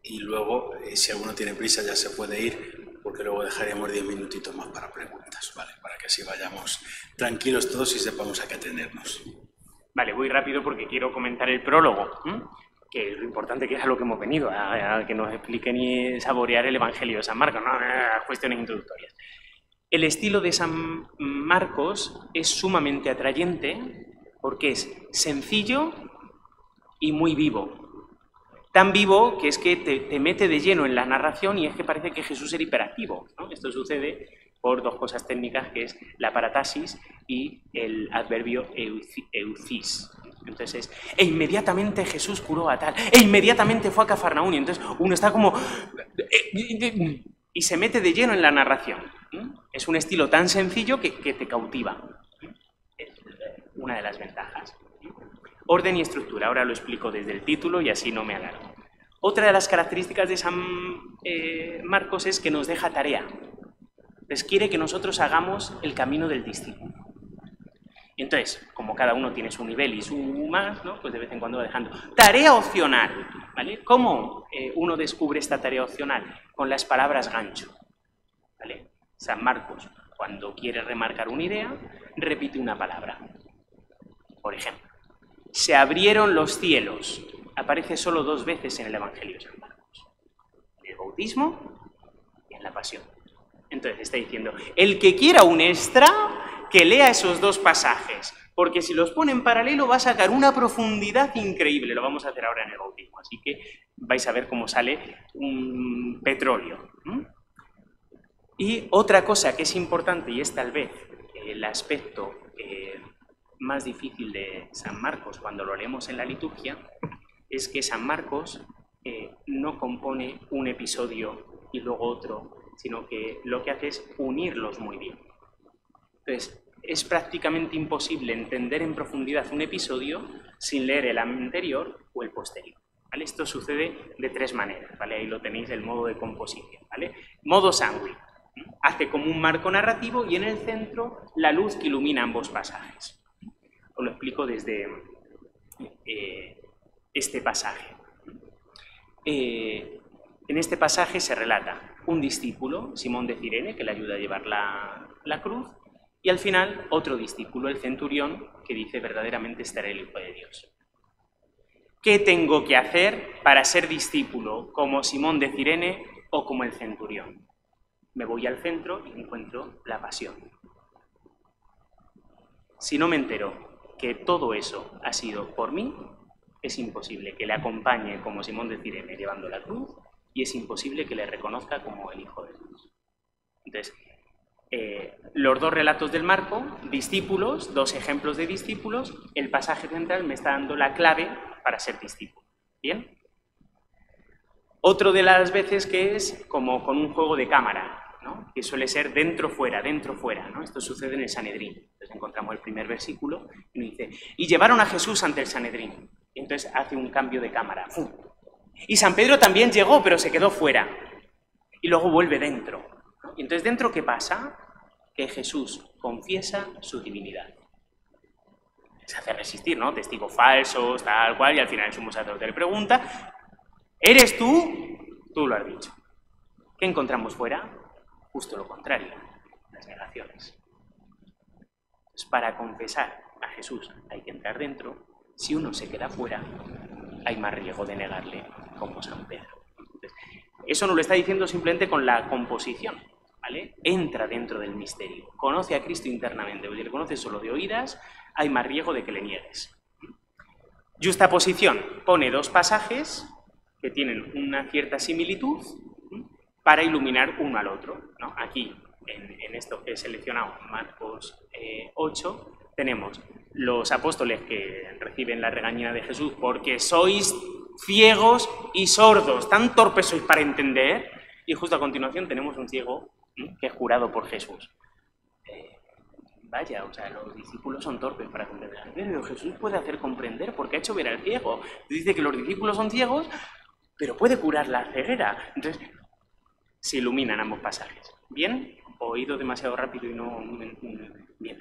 y luego, si alguno tiene prisa, ya se puede ir, porque luego dejaremos 10 minutitos más para preguntas, ¿vale? Para que así vayamos tranquilos todos y sepamos a qué atenernos. Vale, voy rápido porque quiero comentar el prólogo, que es lo importante, que es a lo que hemos venido, a que nos expliquen y saborear el Evangelio de San Marcos, no a cuestiones introductorias. El estilo de San Marcos es sumamente atrayente porque es sencillo y muy vivo. Tan vivo que es que te mete de lleno en la narración y es que parece que Jesús era hiperactivo, ¿no? Esto sucede por 2 cosas técnicas, que es la paratasis y el adverbio eucis. Entonces, e inmediatamente Jesús curó a tal, e inmediatamente fue a Cafarnaún, y entonces uno está como... y se mete de lleno en la narración. Es un estilo tan sencillo que te cautiva. Es una de las ventajas. Orden y estructura, ahora lo explico desde el título y así no me alargo. Otra de las características de San Marcos es que nos deja tarea. Les quiere que nosotros hagamos el camino del discípulo. Entonces, como cada uno tiene su nivel y su más, ¿no? Pues de vez en cuando va dejando. Tarea opcional, ¿vale? ¿Cómo uno descubre esta tarea opcional? Con las palabras gancho, ¿vale? San Marcos, cuando quiere remarcar una idea, repite una palabra. Por ejemplo, se abrieron los cielos. Aparece solo 2 veces en el Evangelio de San Marcos. En el bautismo y en la pasión. Entonces está diciendo, el que quiera un extra, que lea esos 2 pasajes, porque si los pone en paralelo va a sacar una profundidad increíble. Lo vamos a hacer ahora en el bautismo, así que vais a ver cómo sale un petróleo. Y otra cosa que es importante, y es tal vez el aspecto más difícil de San Marcos cuando lo leemos en la liturgia, es que San Marcos no compone un episodio y luego otro, sino que lo que hace es unirlos muy bien. Entonces, es prácticamente imposible entender en profundidad un episodio sin leer el anterior o el posterior, ¿vale? Esto sucede de 3 maneras, ¿vale? Ahí lo tenéis, el modo de composición, ¿vale? Modo sándwich. Hace como un marco narrativo y en el centro la luz que ilumina ambos pasajes. Os lo explico desde este pasaje. En este pasaje se relata un discípulo, Simón de Cirene, que le ayuda a llevar la cruz, y al final otro discípulo, el centurión, que dice verdaderamente este era el Hijo de Dios. ¿Qué tengo que hacer para ser discípulo como Simón de Cirene o como el centurión? Me voy al centro y encuentro la pasión. Si no me entero que todo eso ha sido por mí, es imposible que le acompañe como Simón de Cirene llevando la cruz y es imposible que le reconozca como el Hijo de Dios. Entonces, los dos relatos del Marco, discípulos, dos ejemplos de discípulos, el pasaje central me está dando la clave para ser discípulo. ¿Bien? Otro de las veces que es como con un juego de cámara, ¿no? Que suele ser dentro-fuera, dentro-fuera, ¿no? Esto sucede en el Sanedrín. Entonces encontramos el primer versículo y nos dice, y llevaron a Jesús ante el Sanedrín. Y entonces hace un cambio de cámara. ¡Fum! Y San Pedro también llegó, pero se quedó fuera. Y luego vuelve dentro, ¿no? Y entonces dentro, ¿qué pasa? Que Jesús confiesa su divinidad. Se hace resistir, ¿no? Testigos falsos, tal cual, y al final el sumo sacerdote le pregunta, ¿eres tú? Tú lo has dicho. ¿Qué encontramos fuera? Justo lo contrario, las negaciones. Pues para confesar a Jesús hay que entrar dentro. Si uno se queda fuera, hay más riesgo de negarle, como San Pedro. Entonces, eso no lo está diciendo simplemente con la composición, ¿vale? Entra dentro del misterio, conoce a Cristo internamente, porque si le conoces solo de oídas, hay más riesgo de que le niegues. Justaposición, pone dos pasajes que tienen una cierta similitud para iluminar uno al otro, ¿no? Aquí, en esto que he seleccionado, Marcos 8, tenemos los apóstoles que reciben la regañina de Jesús porque sois ciegos y sordos, tan torpes sois para entender, y justo a continuación tenemos un ciego que es jurado por Jesús. Vaya, o sea, los discípulos son torpes para comprender. Pero Jesús puede hacer comprender porque ha hecho ver al ciego. Dice que los discípulos son ciegos, pero puede curar la ceguera. Entonces, se iluminan ambos pasajes. ¿Bien? ¿O he ido demasiado rápido y no...? Bien.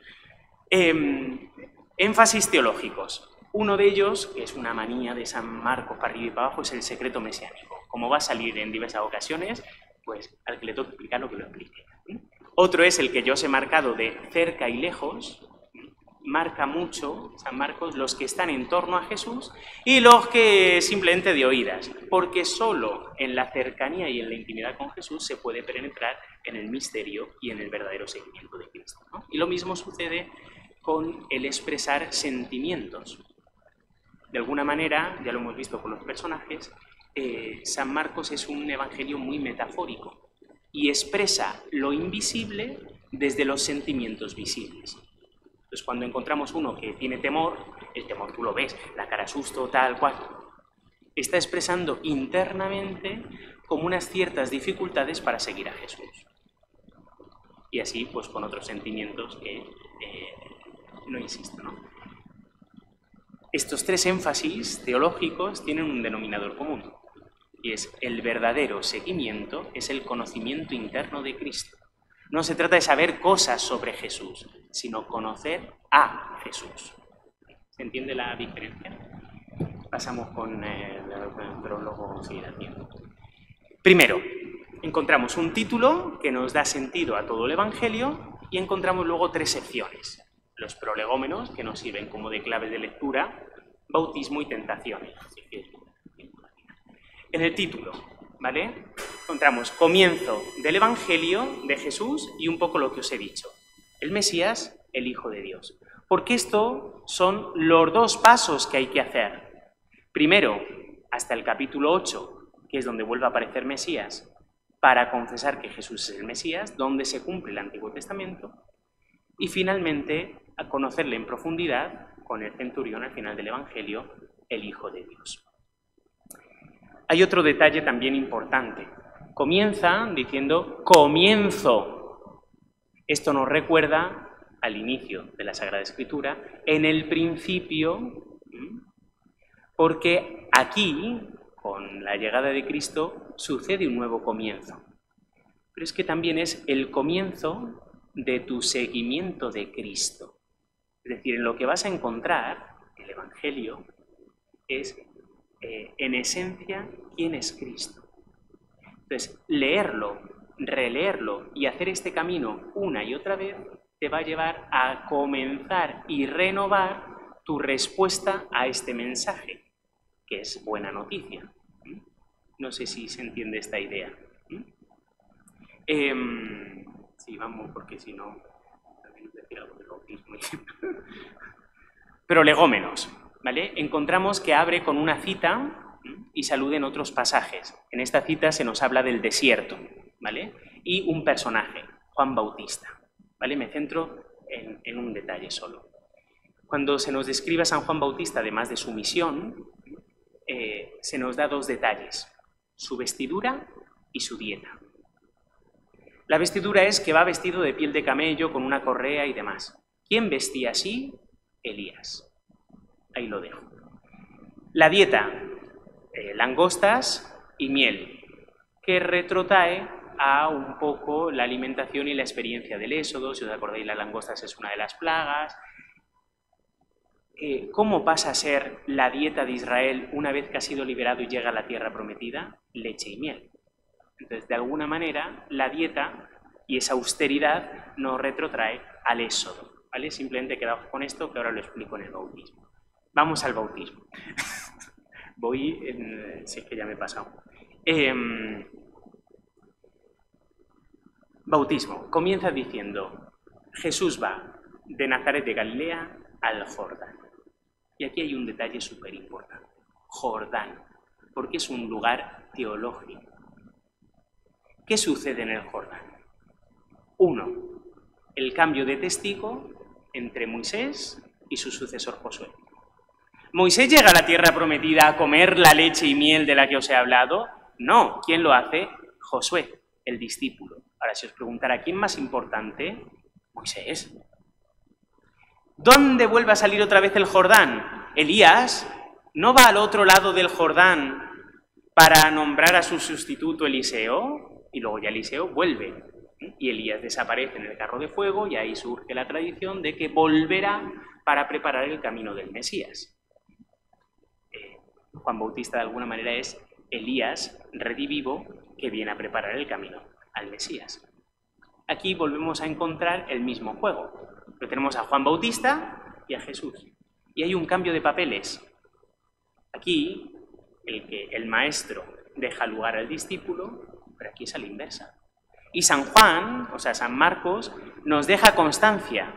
Énfasis teológicos. Uno de ellos, que es una manía de San Marcos para arriba y para abajo, es el secreto mesiánico. Como va a salir en diversas ocasiones, pues al que le toque explicarlo, que lo explique. Otro es el que yo os he marcado de cerca y lejos. Marca mucho San Marcos los que están en torno a Jesús y los que simplemente de oídas, porque solo en la cercanía y en la intimidad con Jesús se puede penetrar en el misterio y en el verdadero seguimiento de Cristo, ¿no? Y lo mismo sucede con el expresar sentimientos. De alguna manera, ya lo hemos visto con los personajes, San Marcos es un evangelio muy metafórico y expresa lo invisible desde los sentimientos visibles. Entonces, cuando encontramos uno que tiene temor, el temor tú lo ves, la cara susto, tal cual, está expresando internamente como unas ciertas dificultades para seguir a Jesús. Y así, pues con otros sentimientos que no insisto, ¿no? Estos tres énfasis teológicos tienen un denominador común, y es el verdadero seguimiento, es el conocimiento interno de Cristo. No se trata de saber cosas sobre Jesús, sino conocer a Jesús. ¿Se entiende la diferencia? Pasamos con el prólogo, seguir haciendo. Primero, encontramos un título que nos da sentido a todo el Evangelio y encontramos luego tres secciones. Los prolegómenos, que nos sirven como de clave de lectura, bautismo y tentaciones. En el título, ¿vale? Encontramos comienzo del Evangelio de Jesús y un poco lo que os he dicho. El Mesías, el Hijo de Dios. Porque esto son los dos pasos que hay que hacer. Primero, hasta el capítulo 8, que es donde vuelve a aparecer Mesías, para confesar que Jesús es el Mesías, donde se cumple el Antiguo Testamento. Y finalmente, a conocerle en profundidad con el centurión al final del Evangelio, el Hijo de Dios. Hay otro detalle también importante. Comienza diciendo comienzo. Esto nos recuerda al inicio de la Sagrada Escritura, en el principio, porque aquí, con la llegada de Cristo, sucede un nuevo comienzo. Pero es que también es el comienzo de tu seguimiento de Cristo. Es decir, en lo que vas a encontrar, el Evangelio, es en esencia quién es Cristo. Entonces, leerlo, releerlo y hacer este camino una y otra vez te va a llevar a comenzar y renovar tu respuesta a este mensaje, que es buena noticia. No sé si se entiende esta idea. Sí, vamos, porque si no, también decir algo del bautismo. Prolegómenos, ¿vale? Encontramos que abre con una cita y saluda en otros pasajes. En esta cita se nos habla del desierto, ¿vale? Y un personaje, Juan Bautista, ¿vale? Me centro en un detalle solo. Cuando se nos describe a San Juan Bautista, además de su misión, se nos da dos detalles, su vestidura y su dieta. La vestidura es que va vestido de piel de camello, con una correa y demás. ¿Quién vestía así? Elías. Ahí lo dejo. La dieta, langostas y miel, que retrotrae a un poco la alimentación y la experiencia del Éxodo. Si os acordáis, las langostas es una de las plagas. ¿Cómo pasa a ser la dieta de Israel una vez que ha sido liberado y llega a la tierra prometida? Leche y miel. Entonces, de alguna manera, la dieta y esa austeridad nos retrotrae al Éxodo, ¿vale? Simplemente quedaos con esto, que ahora lo explico en el bautismo. Vamos al bautismo. Sí, es que ya me he pasado. Bautismo. Comienza diciendo, Jesús va de Nazaret de Galilea al Jordán. Y aquí hay un detalle súper importante. Jordán, porque es un lugar teológico. ¿Qué sucede en el Jordán? Uno, el cambio de testigo entre Moisés y su sucesor Josué. ¿Moisés llega a la tierra prometida a comer la leche y miel de la que os he hablado? No. ¿Quién lo hace? Josué, el discípulo. Ahora, si os preguntara, ¿quién más importante? Moisés. ¿Dónde vuelve a salir otra vez el Jordán? Elías no va al otro lado del Jordán para nombrar a su sustituto Eliseo, y luego ya Eliseo vuelve, y Elías desaparece en el carro de fuego, y ahí surge la tradición de que volverá para preparar el camino del Mesías. Juan Bautista de alguna manera es Elías redivivo que viene a preparar el camino al Mesías. Aquí volvemos a encontrar el mismo juego. Pero tenemos a Juan Bautista y a Jesús. Y hay un cambio de papeles. Aquí el maestro deja lugar al discípulo, pero aquí es a la inversa. Y San Juan, o sea, San Marcos, nos deja constancia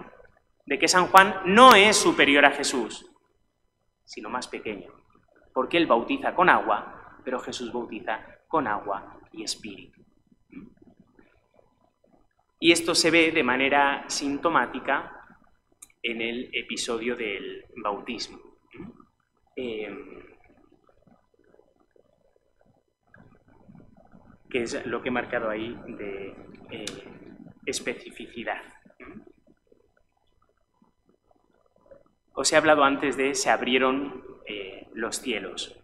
de que San Juan no es superior a Jesús, sino más pequeño. Porque él bautiza con agua, pero Jesús bautiza con agua y espíritu. Y esto se ve de manera sintomática en el episodio del bautismo. Que es lo que he marcado ahí de especificidad. Os he hablado antes de se abrieron los cielos.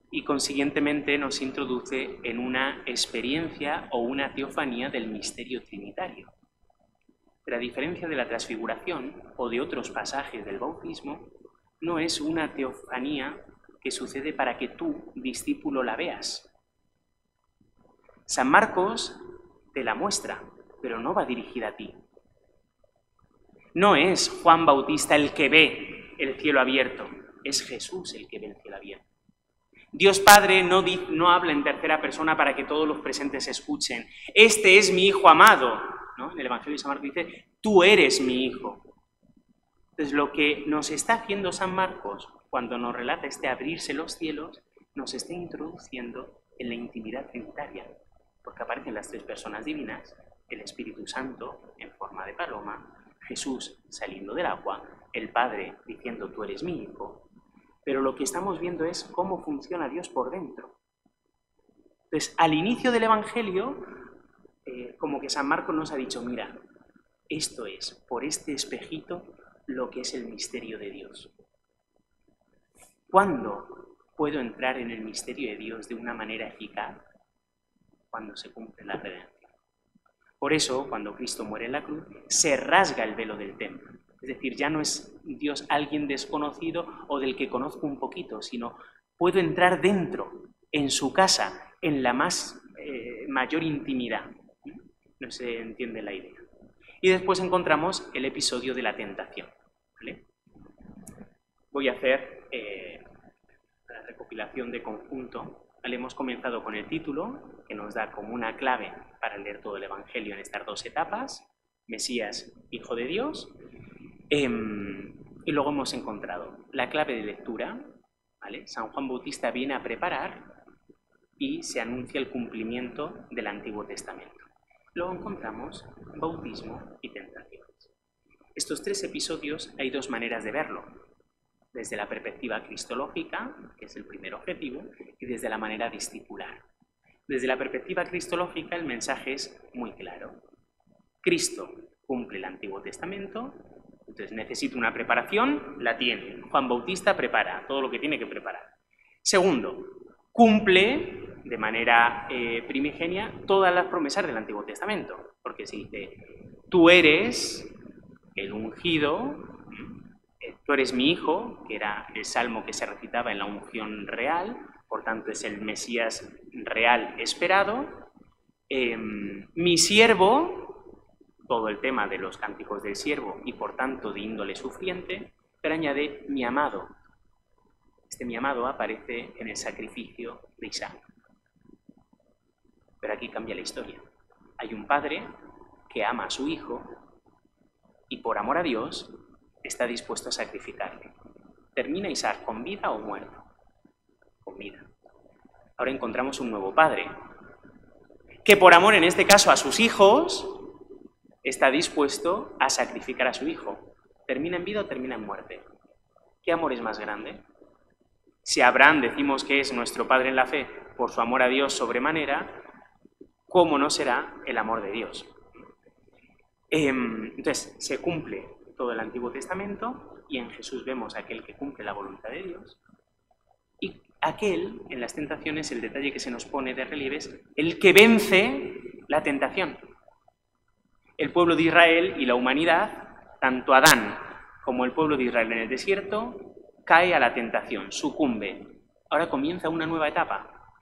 Y consiguientemente nos introduce en una experiencia o una teofanía del misterio trinitario. Pero a diferencia de la transfiguración o de otros pasajes del bautismo, no es una teofanía que sucede para que tú, discípulo, la veas. San Marcos te la muestra, pero no va dirigida a ti. No es Juan Bautista el que ve el cielo abierto, es Jesús el que ve el cielo abierto. Dios Padre no habla en tercera persona para que todos los presentes escuchen. Este es mi Hijo amado, ¿no? En el Evangelio de San Marcos dice, tú eres mi Hijo. Entonces lo que nos está haciendo San Marcos cuando nos relata este abrirse los cielos, nos está introduciendo en la intimidad trinitaria, porque aparecen las tres personas divinas, el Espíritu Santo en forma de paloma, Jesús saliendo del agua, el Padre diciendo tú eres mi Hijo. Pero lo que estamos viendo es cómo funciona Dios por dentro. Entonces, al inicio del Evangelio, como que San Marcos nos ha dicho, mira, esto es, por este espejito, lo que es el misterio de Dios. ¿Cuándo puedo entrar en el misterio de Dios de una manera eficaz? Cuando se cumple la redención. Por eso, cuando Cristo muere en la cruz, se rasga el velo del templo. Es decir, ya no es Dios alguien desconocido o del que conozco un poquito, sino puedo entrar dentro, en su casa, en la más mayor intimidad. No se entiende la idea. Y después encontramos el episodio de la tentación. ¿Vale? Voy a hacer la recopilación de conjunto. ¿Vale? Hemos comenzado con el título, que nos da como una clave para leer todo el Evangelio en estas dos etapas: Mesías, Hijo de Dios. Y luego hemos encontrado la clave de lectura. ¿Vale? San Juan Bautista viene a preparar y se anuncia el cumplimiento del Antiguo Testamento. Luego encontramos bautismo y tentaciones. Estos tres episodios hay dos maneras de verlo: desde la perspectiva cristológica, que es el primer objetivo, y desde la manera discipular. Desde la perspectiva cristológica el mensaje es muy claro. Cristo cumple el Antiguo Testamento, entonces necesita una preparación, la tiene. Juan Bautista prepara todo lo que tiene que preparar. Segundo, cumple de manera primigenia todas las promesas del Antiguo Testamento, porque se dice: tú eres el ungido, tú eres mi hijo, que era el salmo que se recitaba en la unción real, por tanto es el Mesías real esperado. Mi siervo, todo el tema de los cánticos del siervo y por tanto de índole sufriente, pero añade mi amado. Este mi amado aparece en el sacrificio de Isaac. Pero aquí cambia la historia. Hay un padre que ama a su hijo y por amor a Dios está dispuesto a sacrificarle. ¿Termina Isaac con vida o muerto? Con vida. Ahora encontramos un nuevo padre, que por amor, en este caso, a sus hijos, está dispuesto a sacrificar a su hijo. ¿Termina en vida o termina en muerte? ¿Qué amor es más grande? Si Abraham decimos que es nuestro padre en la fe por su amor a Dios sobremanera, ¿cómo no será el amor de Dios? Entonces, se cumple todo el Antiguo Testamento y en Jesús vemos a aquel que cumple la voluntad de Dios. Y aquel, en las tentaciones, el detalle que se nos pone de relieve es el que vence la tentación. El pueblo de Israel y la humanidad, tanto Adán como el pueblo de Israel en el desierto, cae a la tentación, sucumbe. Ahora comienza una nueva etapa,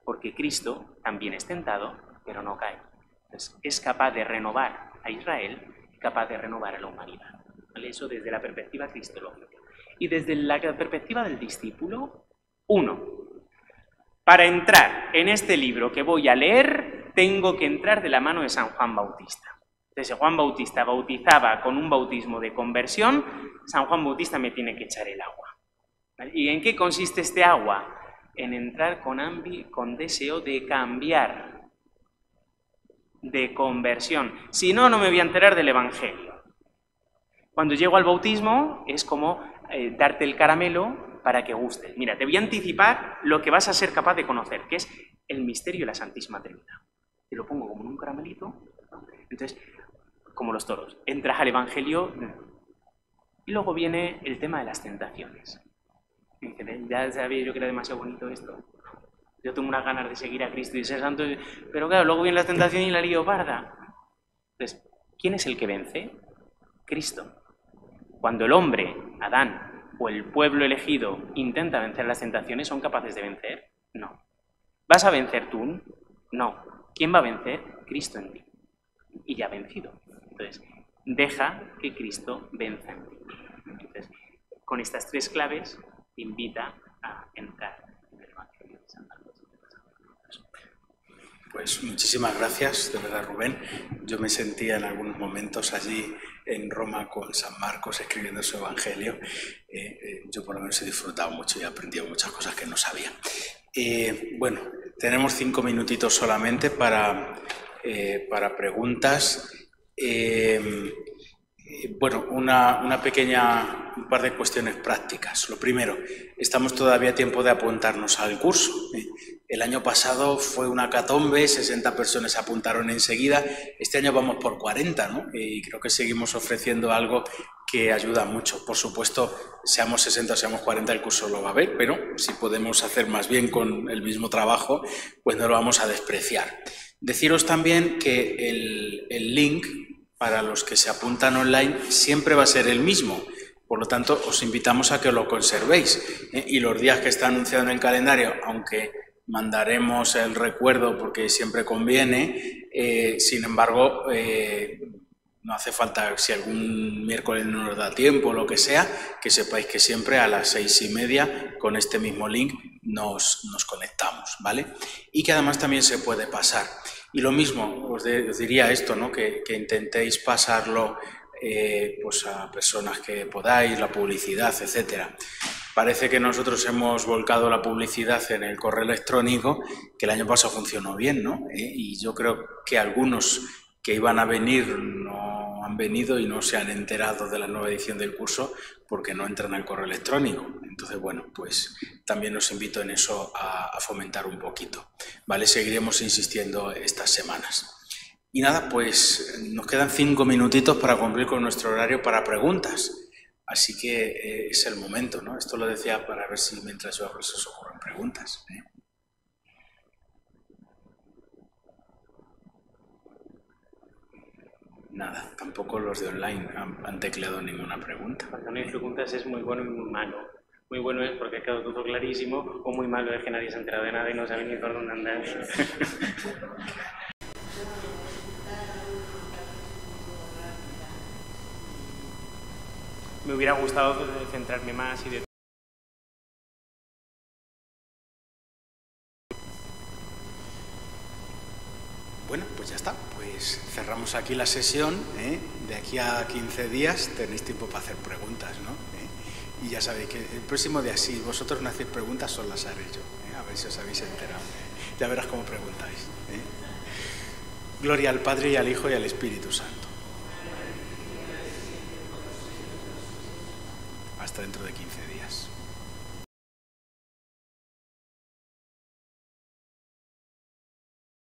porque Cristo también es tentado, pero no cae. Entonces, es capaz de renovar a Israel y capaz de renovar a la humanidad. ¿Vale? Eso desde la perspectiva cristológica. Y desde la perspectiva del discípulo, para entrar en este libro que voy a leer, tengo que entrar de la mano de San Juan Bautista. Entonces, Juan Bautista bautizaba con un bautismo de conversión, San Juan Bautista me tiene que echar el agua. ¿Vale? ¿Y en qué consiste este agua? En entrar con deseo de cambiar, de conversión. Si no, no me voy a enterar del Evangelio. Cuando llego al bautismo es como darte el caramelo para que guste. Mira, te voy a anticipar lo que vas a ser capaz de conocer, que es el misterio de la Santísima Trinidad. Te lo pongo como en un caramelito. Entonces, como los toros, entras al Evangelio y luego viene el tema de las tentaciones. Y dice, ya sabía yo que era demasiado bonito esto. Yo tengo unas ganas de seguir a Cristo y ser santo, pero claro, luego viene la tentación y la lío parda. Entonces, ¿quién es el que vence? Cristo. Cuando el hombre, Adán, o el pueblo elegido intenta vencer las tentaciones, ¿son capaces de vencer? No. ¿Vas a vencer tú? No. ¿Quién va a vencer? Cristo en ti. Y ya ha vencido. Entonces, deja que Cristo venza en ti. Entonces, con estas tres claves, te invita a entrar en el Evangelio de San Marcos. Pues muchísimas gracias, de verdad, Rubén. Yo me sentía en algunos momentos allí en Roma con San Marcos escribiendo su Evangelio. Yo por lo menos he disfrutado mucho y he aprendido muchas cosas que no sabía. Bueno, tenemos 5 minutitos solamente para preguntas. Bueno, un par de cuestiones prácticas. Lo primero, estamos todavía a tiempo de apuntarnos al curso. El año pasado fue una hecatombe, 60 personas se apuntaron enseguida. Este año vamos por 40, ¿no? Y creo que seguimos ofreciendo algo que ayuda mucho. Por supuesto, seamos 60 o seamos 40, el curso lo va a ver, pero si podemos hacer más bien con el mismo trabajo, pues no lo vamos a despreciar. Deciros también que el link para los que se apuntan online siempre va a ser el mismo. Por lo tanto, os invitamos a que lo conservéis. Y los días que está anunciado en el calendario, aunque mandaremos el recuerdo porque siempre conviene, sin embargo, no hace falta, si algún miércoles no nos da tiempo o lo que sea, que sepáis que siempre a las 6:30 con este mismo link nos conectamos, ¿vale? Y que además también se puede pasar. Y lo mismo, os diría esto, ¿no? Que intentéis pasarlo pues a personas que podáis, la publicidad, etcétera. Parece que nosotros hemos volcado la publicidad en el correo electrónico, que el año pasado funcionó bien, ¿no? Y yo creo que algunos que iban a venir no han venido y no se han enterado de la nueva edición del curso porque no entran al correo electrónico. Entonces, bueno, pues también os invito en eso a fomentar un poquito, ¿vale? Seguiremos insistiendo estas semanas. Y nada, pues nos quedan 5 minutitos para cumplir con nuestro horario para preguntas. Así que es el momento, ¿no? Esto lo decía para ver si mientras yo hablo se os ocurren preguntas, ¿eh? Nada, tampoco los de online han tecleado ninguna pregunta. Cuando no hay preguntas es muy bueno y muy malo. Muy bueno es porque ha quedado todo clarísimo, o muy malo es que nadie se ha enterado de nada y no sabe ni por dónde andar. Me hubiera gustado centrarme más y de... Bueno, pues ya está. Pues cerramos aquí la sesión, ¿eh? De aquí a 15 días tenéis tiempo para hacer preguntas, ¿no? Y ya sabéis que el próximo día, si vosotros no hacéis preguntas, os las haré yo, ¿eh? A ver si os habéis enterado. Ya verás cómo preguntáis, ¿eh? Gloria al Padre y al Hijo y al Espíritu Santo. Hasta dentro de 15 días.